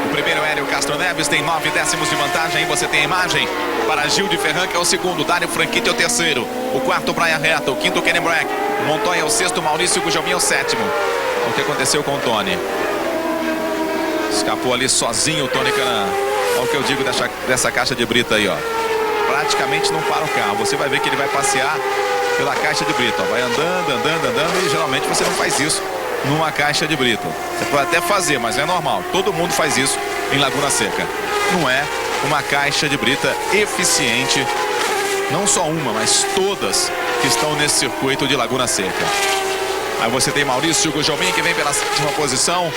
O primeiro, Hélio Castro Neves, tem 9 décimos de vantagem. Aí você tem a imagem para Gil de Ferran, que é o segundo. Dário Franchitti é o terceiro. O quarto, Brian Retta. O quinto, Kenny Brack. O Montoya é o sexto. Maurício Gugelmin é o sétimo. O que aconteceu com o Tony? Escapou ali sozinho o Tony Kanaan. Olha o que eu digo dessa caixa de brita aí, ó. Praticamente não para o carro. Você vai ver que ele vai passear pela caixa de brita, ó. Vai andando, e geralmente você não faz isso numa caixa de brita. Você pode até fazer, mas é normal. Todo mundo faz isso em Laguna Seca. Não é uma caixa de brita eficiente. Não só uma, mas todas que estão nesse circuito de Laguna Seca. Aí você tem Maurício Gugelmin, que vem pela 7ª posição.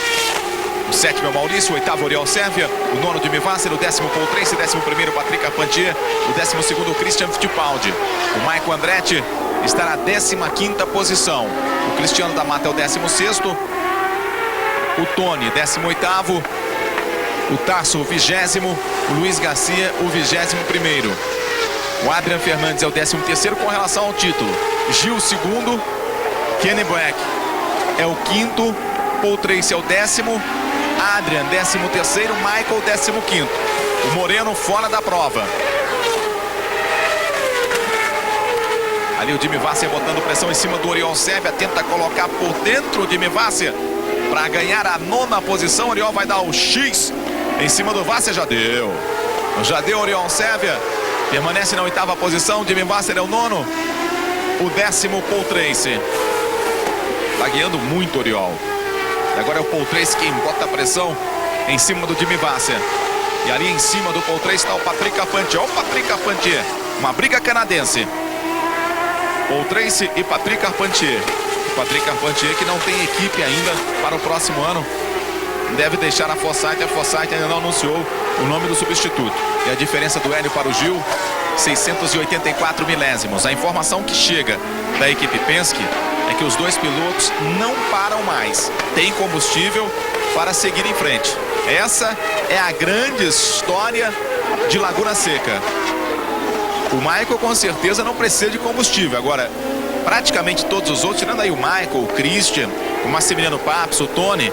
O 7º é o Maurício, o 8º Oriol Sérvia, o 9º Jimmy Vasser, o 10º Paul Tracy, 11º Patrick Carpentier, o 12º Christian Fittipaldi. O Michael Andretti está na 15ª posição. O Cristiano da Mata é o 16º. O Tony, 18º. O Tarso, o 20º. O Luiz Garcia, o 21º. O Adrian Fernandes é o 13º com relação ao título. Gil, 2º. Kenny Brack é o 5º. Paul Tracy é o 10º. Adrian, 13º. Michael, 15º. O Moreno fora da prova. Ali o Jimmy Vasser botando pressão em cima do Oriol Sérvia. Tenta colocar por dentro o Jimmy Vasser para ganhar a 9ª posição. O Oriol vai dar o X em cima do Vasser. Já deu. Já deu o Oriol Sérvia. Permanece na 8ª posição. Jimmy Vasser é o 9º. O 10º Paul Tracy. Tá guiando muito o Oriol. E agora é o Paul Tracy quem bota a pressão em cima do Jimmy Vasser. E ali em cima do Paul Tracy está o Patrick Carpentier. Olha o Patrick Carpentier. Uma briga canadense. Paul Tracy e Patrick Carpentier. O Patrick Carpentier, que não tem equipe ainda para o próximo ano, deve deixar a Forsythe. A Forsythe ainda não anunciou o nome do substituto. E a diferença do Hélio para o Gil, 684 milésimos. A informação que chega da equipe Penske é que os dois pilotos não param mais. Tem combustível para seguir em frente. Essa é a grande história de Laguna Seca. O Michael com certeza não precisa de combustível. Agora, praticamente todos os outros, tirando aí o Michael, o Christian, o Massimiliano Papes, o Tony,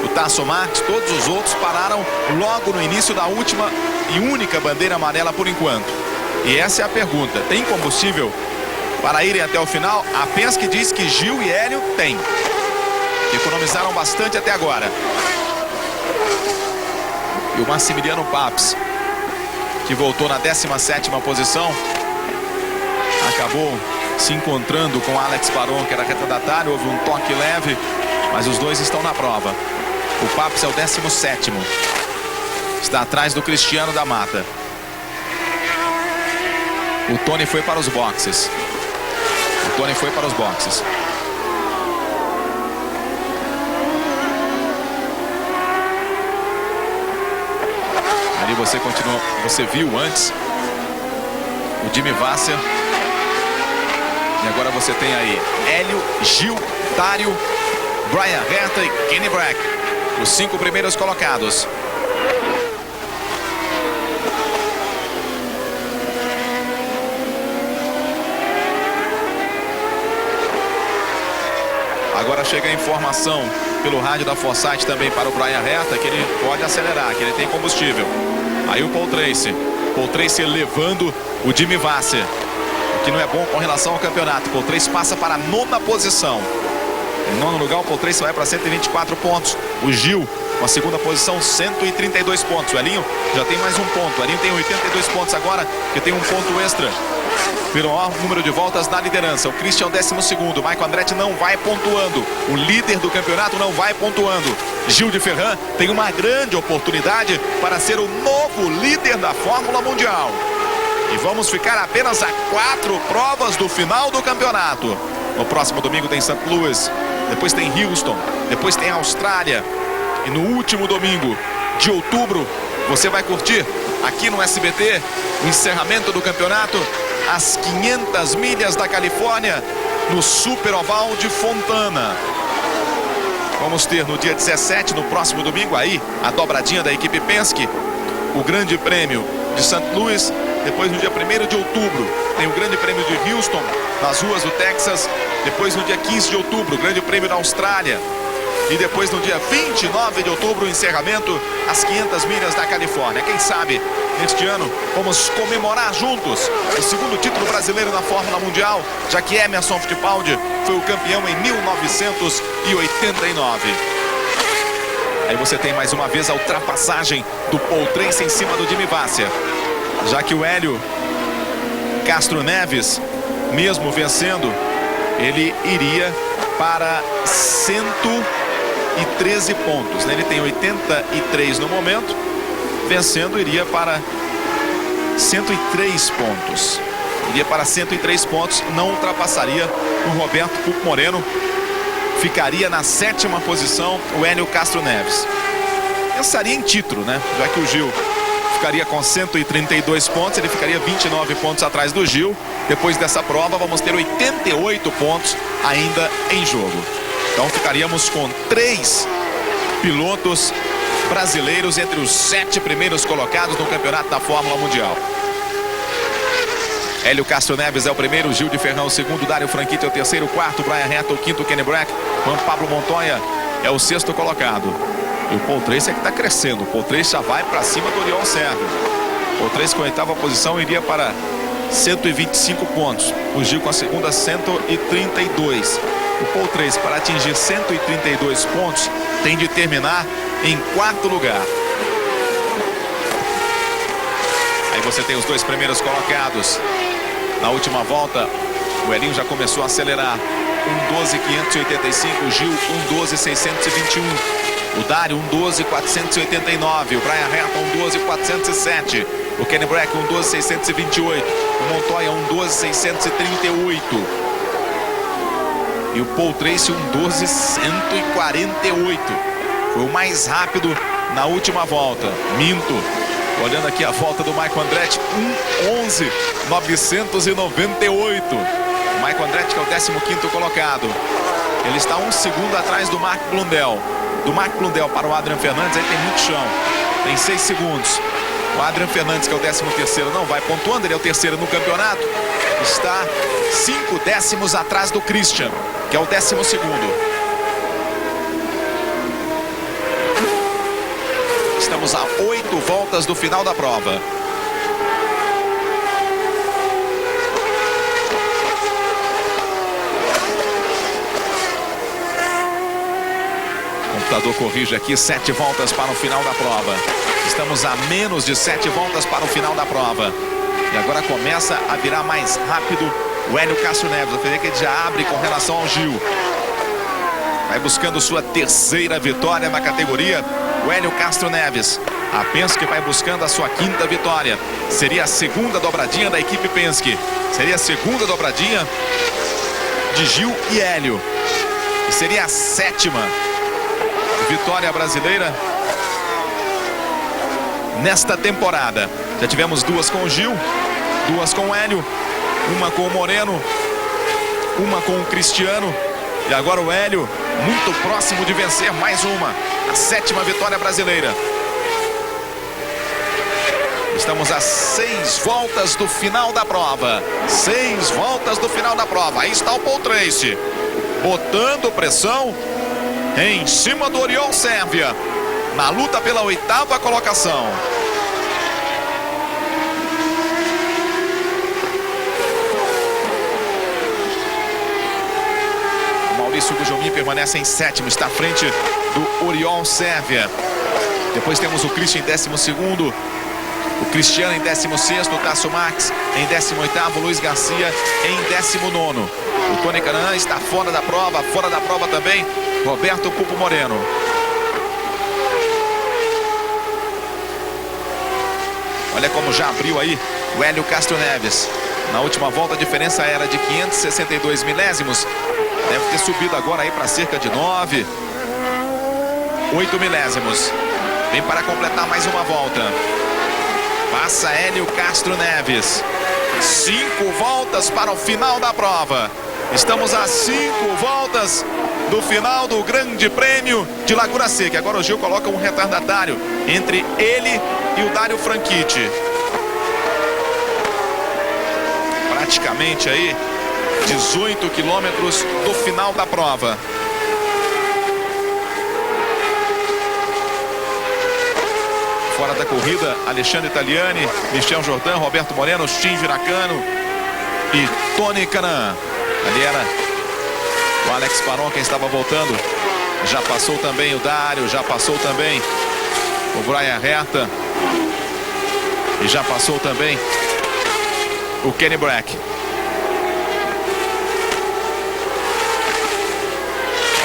o Tasso Marques, todos os outros pararam logo no início da última e única bandeira amarela por enquanto. E essa é a pergunta: tem combustível para irem até o final? A Penske diz que Gil e Hélio têm. Economizaram bastante até agora. E o Massimiliano Papes, que voltou na 17ª posição, acabou se encontrando com Alex Baron, que era retardatário. Houve um toque leve, mas os dois estão na prova. O Papes é o 17º. Está atrás do Cristiano da Mata. O Tony foi para os boxes. O Tony foi para os boxes. Ali você continua, você viu antes o Jimmy Vasser. E agora você tem aí Hélio, Gil, Dário, Brian Retta e Kenny Brack, os 5 primeiros colocados. Agora chega a informação pelo rádio da Forsythe também para o Brian Retta que ele pode acelerar, que ele tem combustível. Aí o Paul Tracy levando o Jimmy Vasser, o que não é bom com relação ao campeonato. Paul Tracy passa para a 9ª posição. Em 9º lugar, o Paul Tracy vai para 124 pontos. O Gil, com a 2ª posição, 132 pontos. O Elinho já tem mais um ponto. O Elinho tem 82 pontos agora, que tem um ponto extra pelo maior número de voltas na liderança. O Christian é o 12º. O Michael Andretti não vai pontuando. O líder do campeonato não vai pontuando. Gil de Ferran tem uma grande oportunidade para ser o novo líder da Fórmula Mundial. E vamos ficar apenas a 4 provas do final do campeonato. No próximo domingo tem St. Louis, depois tem Houston, depois tem Austrália. E no último domingo de outubro, você vai curtir aqui no SBT o encerramento do campeonato, as 500 milhas da Califórnia, no Super Oval de Fontana. Vamos ter no dia 17, no próximo domingo, aí a dobradinha da equipe Penske, o Grande Prêmio de St. Louis Depois, no dia 1º de outubro, tem o Grande Prêmio de Houston, nas ruas do Texas. Depois, no dia 15 de outubro, o Grande Prêmio da Austrália. E depois, no dia 29 de outubro, o encerramento, as 500 milhas da Califórnia. Quem sabe, neste ano, vamos comemorar juntos o segundo título brasileiro na Fórmula Mundial, já que Emerson Fittipaldi foi o campeão em 1989. Aí você tem mais uma vez a ultrapassagem do Paul Tracy em cima do Jimmy Vasser. Já que o Hélio Castro Neves, mesmo vencendo, ele iria para 113 pontos, né? Ele tem 83 no momento, vencendo iria para 103 pontos. Iria para 103 pontos, não ultrapassaria o Roberto Pupo Moreno. Ficaria na 7ª posição o Hélio Castro Neves. Pensaria em título, né? Já que o Gil ficaria com 132 pontos, ele ficaria 29 pontos atrás do Gil. Depois dessa prova, vamos ter 88 pontos ainda em jogo. Então ficaríamos com 3 pilotos brasileiros entre os 7 primeiros colocados no campeonato da Fórmula Mundial. Hélio Castro Neves é o primeiro, Gil de Ferrão o segundo, Dário Franchitti é o terceiro, quarto Brian Herta, o quinto Kenny Brack, Juan Pablo Montoya é o 6º colocado. E o Paul Tracy é que está crescendo. O Paul Tracy já vai para cima do Oriol Servio. O Paul Tracy com a 8ª posição iria para 125 pontos. O Gil com a segunda 132. O Paul Tracy, para atingir 132 pontos, tem de terminar em 4º lugar. Aí você tem os 2 primeiros colocados. Na última volta, o Elinho já começou a acelerar. 1:12.585, o Gil 1:12.621. O Dário 1:12.489. O Brian Herta 1:12.407. O Kenny Brack 1:12.628. O Montoya 1:12.638. E o Paul Tracy 1:12.148. Foi o mais rápido na última volta. Minto. Olhando aqui a volta do Michael Andretti, 1:11.998. O Michael Andretti, que é o 15º colocado. Ele está 1 segundo atrás do Mark Blundell. Do Mark Blundell para o Adrian Fernandes, ele tem muito chão. Tem 6 segundos. O Adrian Fernandes, que é o 13º, não vai pontuando. Ele é o 3º no campeonato. Está 5 décimos atrás do Christian, que é o 12º. Estamos a 8 voltas do final da prova. O computador corrige aqui, 7 voltas para o final da prova. Estamos a menos de 7 voltas para o final da prova. E agora começa a virar mais rápido o Hélio Castro Neves. Você vê que ele já abre com relação ao Gil. Vai buscando sua 3ª vitória na categoria. O Hélio Castro Neves. A Penske vai buscando a sua 5ª vitória. Seria a 2ª dobradinha da equipe Penske. Seria a 2ª dobradinha de Gil e Hélio. E seria a 7ª vitória brasileira nesta temporada. Já tivemos 2 com o Gil, 2 com o Hélio, 1 com o Moreno, 1 com o Cristiano. E agora o Hélio, muito próximo de vencer mais uma. A 7ª vitória brasileira. Estamos a 6 voltas do final da prova. 6 voltas do final da prova. Aí está o Paul Tracy, botando pressão em cima do Oriol Servio, na luta pela 8ª colocação. O Maurício Gugelmin permanece em 7º, está à frente do Oriol Servio. Depois temos o Christian em 12º, o Cristiano em 16º, o Tasso Marques em 18º, Luiz Garcia em 19º. O Tony Kanaan está fora da prova também Roberto Pupo Moreno. Olha como já abriu aí o Hélio Castro Neves. Na última volta a diferença era de 562 milésimos. Deve ter subido agora aí para cerca de 8 milésimos. Vem para completar mais uma volta. Passa Hélio Castro Neves. 5 voltas para o final da prova. Estamos a 5 voltas do final do Grande Prêmio de Laguna Seca. Agora o Gil coloca um retardatário entre ele e o Dário Franchitti. praticamente aí 18 quilômetros do final da prova. Fora da corrida, Alexandre Italiani, Michel Jordan, Roberto Moreno, Shinji Nakano e Tony Kanaan. Ali era o Alex Paron quem estava voltando. Já passou também o Dário, já passou também o Brian Herta e já passou também o Kenny Brack.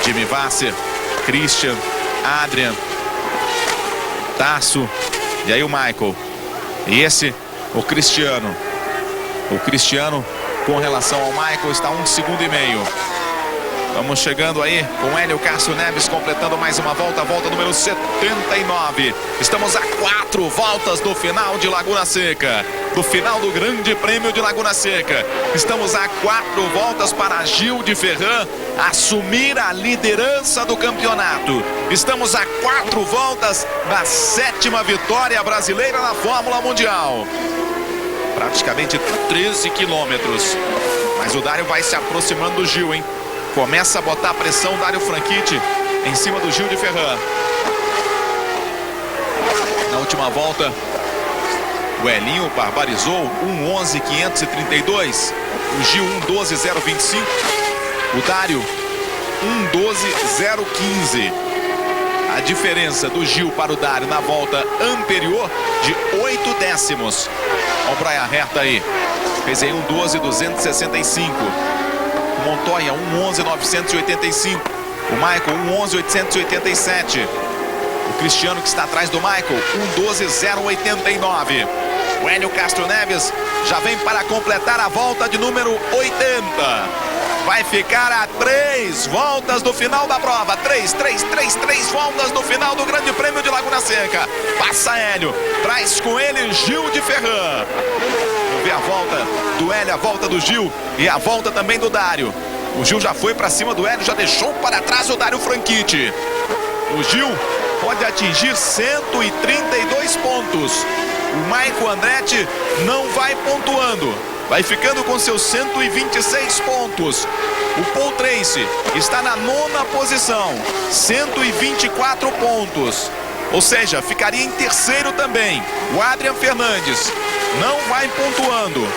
Jimmy Vasser, Christian, Adrian, Tasso e aí o Michael. E esse, o Cristiano. O Cristiano, com relação ao Michael, está 1,5 segundos. Vamos chegando aí com Hélio Castro Neves completando mais uma volta, a volta número 79. Estamos a 4 voltas do final de Laguna Seca, do final do Grande Prêmio de Laguna Seca. Estamos a 4 voltas para Gil de Ferran assumir a liderança do campeonato. Estamos a 4 voltas da 7ª vitória brasileira na Fórmula Mundial. Praticamente 13 quilômetros. Mas o Dário vai se aproximando do Gil, hein? Começa a botar pressão o Dário Franchitti em cima do Gil de Ferran. Na última volta, o Elinho barbarizou 1:11.532. O Gil 1:12.025. O Dário 1:12.015. A diferença do Gil para o Dário na volta anterior de 8 décimos. Olha o Brian Herta aí. Fez aí 1:12.265. O Montoya 1:11.985. O Michael 1:11.887. O Cristiano, que está atrás do Michael, 1:12.089. O Hélio Castro Neves já vem para completar a volta de número 80. Vai ficar a 3 voltas do final da prova. 3 voltas do final do Grande Prêmio de Laguna Seca. Passa Hélio, traz com ele Gil de Ferran. Vamos ver a volta do Hélio, a volta do Gil e a volta também do Dário. O Gil já foi para cima do Hélio, já deixou para trás o Dário Franchitti. O Gil pode atingir 132 pontos. O Michael Andretti não vai pontuando. Vai ficando com seus 126 pontos. O Paul Tracy está na 9ª posição, 124 pontos. Ou seja, ficaria em terceiro também. O Adrian Fernandes não vai pontuando.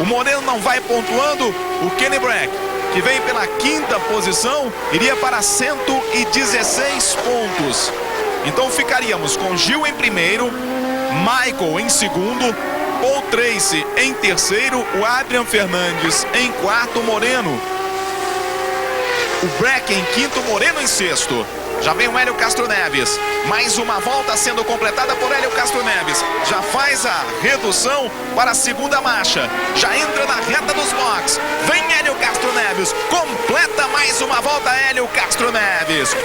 O Moreno não vai pontuando. O Kenny Brack, que vem pela 5ª posição, iria para 116 pontos. Então ficaríamos com Gil em primeiro, Michael em segundo, Paul Tracy em terceiro, o Adrian Fernandes em quarto, Moreno. O Brack em quinto, Moreno em sexto. Já vem o Hélio Castro Neves. Mais uma volta sendo completada por Hélio Castro Neves. Já faz a redução para a segunda marcha. Já entra na reta dos box. Vem Hélio Castro Neves. Completa mais uma volta Hélio Castro Neves.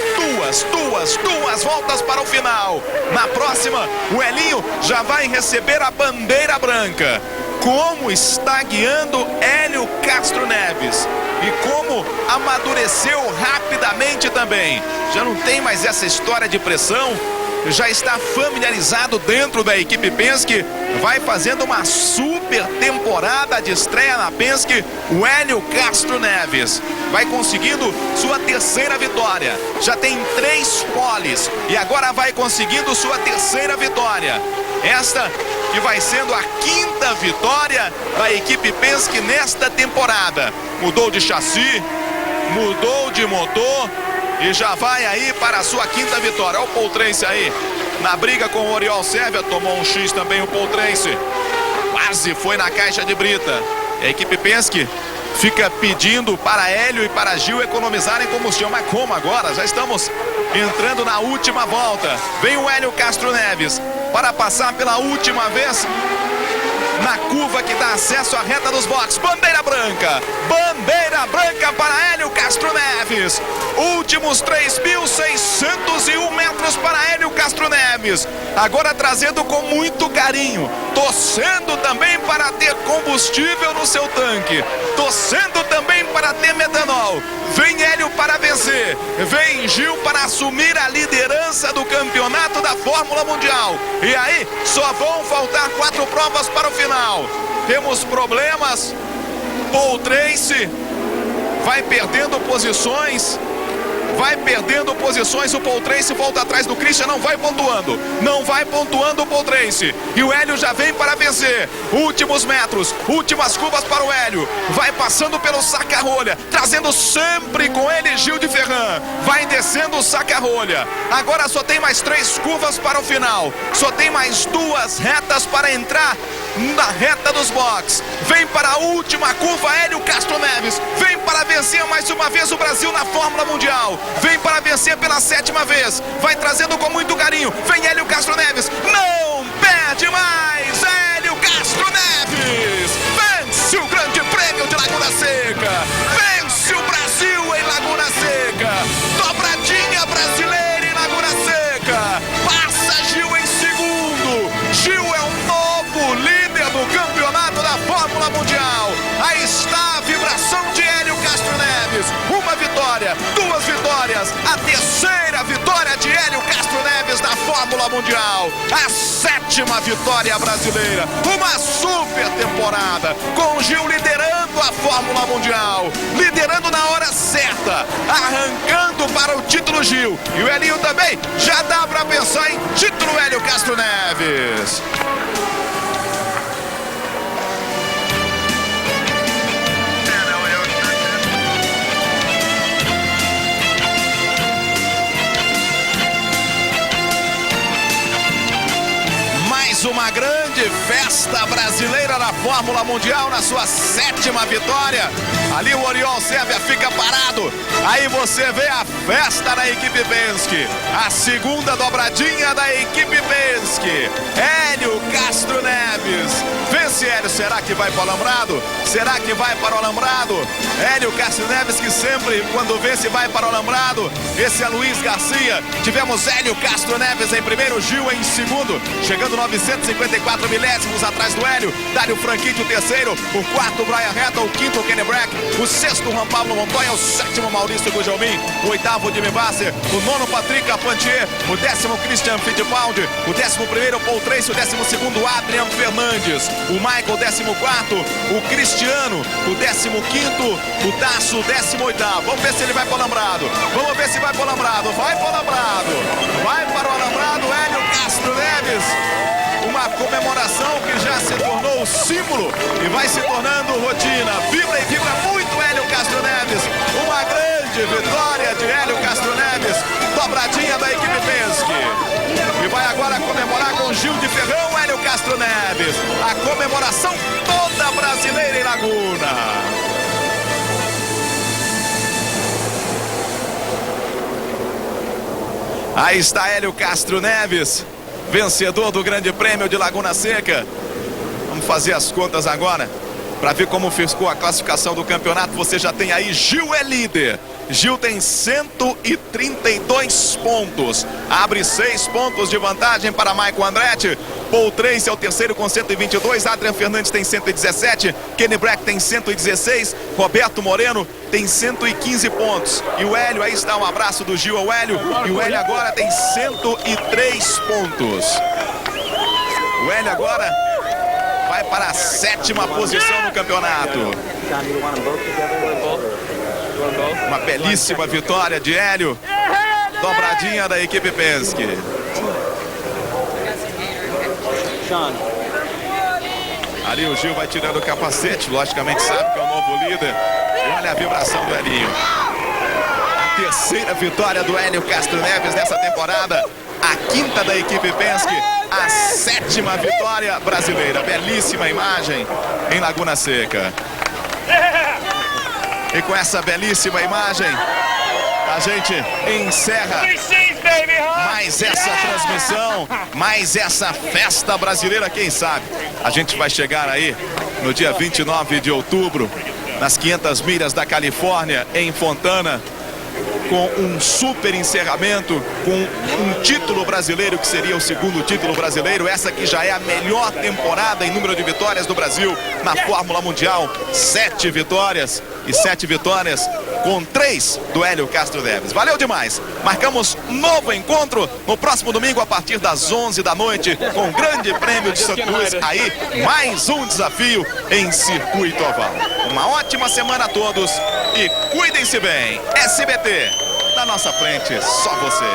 Duas voltas para o final. Na próxima, o Helinho já vai receber a bandeira branca. Como está guiando Hélio Castro Neves. E como amadureceu rapidamente também. Já não tem mais essa história de pressão. Já está familiarizado dentro da equipe Penske. Vai fazendo uma super temporada de estreia na Penske. O Hélio Castro Neves vai conseguindo sua terceira vitória. Já tem 3 poles. E agora vai conseguindo sua terceira vitória. Esta que vai sendo a 5ª vitória da equipe Penske nesta temporada. Mudou de chassi, mudou de motor e já vai aí para a sua 5ª vitória. Olha o Paul Tracy aí na briga com o Oriol Sérvia. Tomou um X também o Paul Tracy. Quase foi na caixa de brita. A equipe Penske fica pedindo para Hélio e para Gil economizarem combustível. Mas como agora? Já estamos entrando na última volta. Vem o Hélio Castro Neves para passar pela última vez na curva que dá acesso à reta dos boxes. Bandeira branca para Hélio Castro Neves. Últimos 3.601 metros para Hélio Castro Neves. Agora trazendo com muito carinho, torcendo também para ter combustível no seu tanque, torcendo também para ter metanol. Vem Hélio para vencer, vem Gil para assumir a liderança do campeonato da Fórmula Mundial. E aí só vão faltar 4 provas para o final. final. Temos problemas. Paul Tracy vai perdendo posições. O Paul Tracy volta atrás do Christian, não vai pontuando o Paul Tracy. E o Hélio já vem para vencer. Últimos metros, últimas curvas para o Hélio. Vai passando pelo saca-rolha, trazendo sempre com ele Gil de Ferran. Vai descendo o saca-rolha. Agora só tem mais 3 curvas para o final. Só tem mais 2 retas para entrar na reta dos boxes. Vem para a última curva Hélio Castro Neves. Vem para vencer mais uma vez o Brasil na Fórmula Mundial. Vem para vencer pela 7ª vez. Vai trazendo com muito carinho. Vem Hélio Castro Neves. Não perde mais. Hélio Castro Neves vence o Grande Prêmio de Laguna Seca. Vence o Brasil em Laguna Seca. Dobradinha brasileira em Laguna Seca. Passa Gil em segundo. Gil é o novo líder do campeonato da Fórmula Mundial. Aí está a vibração de Hélio Castro Neves. Uma vitória, 2 vitórias, a 3ª vitória de Hélio Castro Neves na Fórmula Mundial. A 7ª vitória brasileira. Uma super temporada, com o Gil liderando a Fórmula Mundial, liderando na hora certa, arrancando para o título Gil. E o Helinho também, já dá para pensar em título Hélio Castro Neves. Uma grande festa brasileira na Fórmula Mundial, na sua 7ª vitória. Ali o Oriol Sérvia fica parado. Aí você vê a festa da equipe Penske. A 2ª dobradinha da equipe Penske. Hélio Castro Neves. Vence Hélio, será que vai para o alambrado? Será que vai para o alambrado? Hélio Castro Neves, que sempre quando vence vai para o alambrado. Esse é Luiz Garcia. Tivemos Hélio Castro Neves em primeiro, Gil em segundo, chegando 954 milésimos atrás do Hélio. Dário Franchitti o terceiro, o 4º Brian Retta, o 5º Kenny Brack, o 6º Juan Pablo Montoya, o 7º Maurício Gugelmin, o 8º Jimmy Vasser, o 9º Patrick Aplantier, o 10º Christian Fittipaldi, o 11º Paul Tracy, o 12º Adrian Fernandes, o Michael 14º, o Cristiano, o 15º, o Tasso 18º. Vamos ver se ele vai para o alambrado. Vamos ver se vai para o alambrado. Vai para o alambrado. Vai para o alambrado Hélio Castro Neves. Uma comemoração que já se tornou símbolo e vai se tornando rotina. Vibra e vibra muito Hélio Castro Neves. Uma grande vitória de Hélio Castro Neves. Dobradinha da equipe Penske. E vai agora comemorar com Gil de Ferran, Hélio Castro Neves. A comemoração toda brasileira em Laguna. Aí está Hélio Castro Neves, vencedor do Grande Prêmio de Laguna Seca. Vamos fazer as contas agora para ver como ficou a classificação do campeonato. Você já tem aí, Gil é líder. Gil tem 132 pontos. Abre 6 pontos de vantagem para Michael Andretti. Paul Tracy é o terceiro com 122. Adrian Fernandes tem 117. Kenny Brack tem 116. Roberto Moreno tem 115 pontos. E o Hélio, aí está um abraço do Gil ao Hélio. E o Hélio agora tem 103 pontos. O Hélio agora vai para a 7ª posição no campeonato. Uma belíssima vitória de Hélio. Dobradinha da equipe Penske. Ali o Gil vai tirando o capacete. Logicamente sabe que é o novo líder. E olha a vibração do Helinho. A 3ª vitória do Hélio Castro Neves nessa temporada. A 5ª da equipe Penske. A 7ª vitória brasileira. Belíssima imagem em Laguna Seca. E com essa belíssima imagem, a gente encerra mais essa transmissão, mais essa festa brasileira. Quem sabe a gente vai chegar aí no dia 29 de outubro, nas 500 milhas da Califórnia, em Fontana, com um super encerramento, com um título brasileiro, que seria o 2º título brasileiro. Essa que já é a melhor temporada em número de vitórias do Brasil na Fórmula Mundial. 7 vitórias, e 7 vitórias com 3 do Hélio Castro Neves. Valeu demais. Marcamos novo encontro no próximo domingo a partir das 11 da noite com o Grande Prêmio de Santa Cruz. Aí, mais um desafio em circuito oval. Uma ótima semana a todos e cuidem-se bem. SBT, na nossa frente, só você.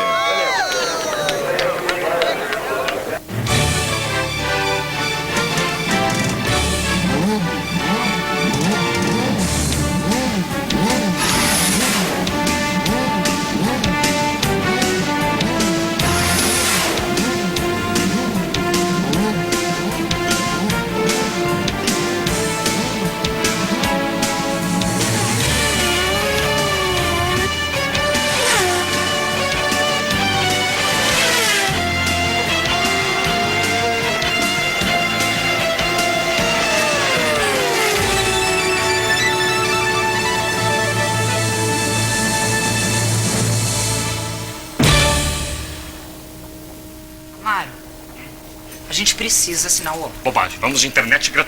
Mário, a gente precisa assinar o... Bobagem, vamos de internet gratuita.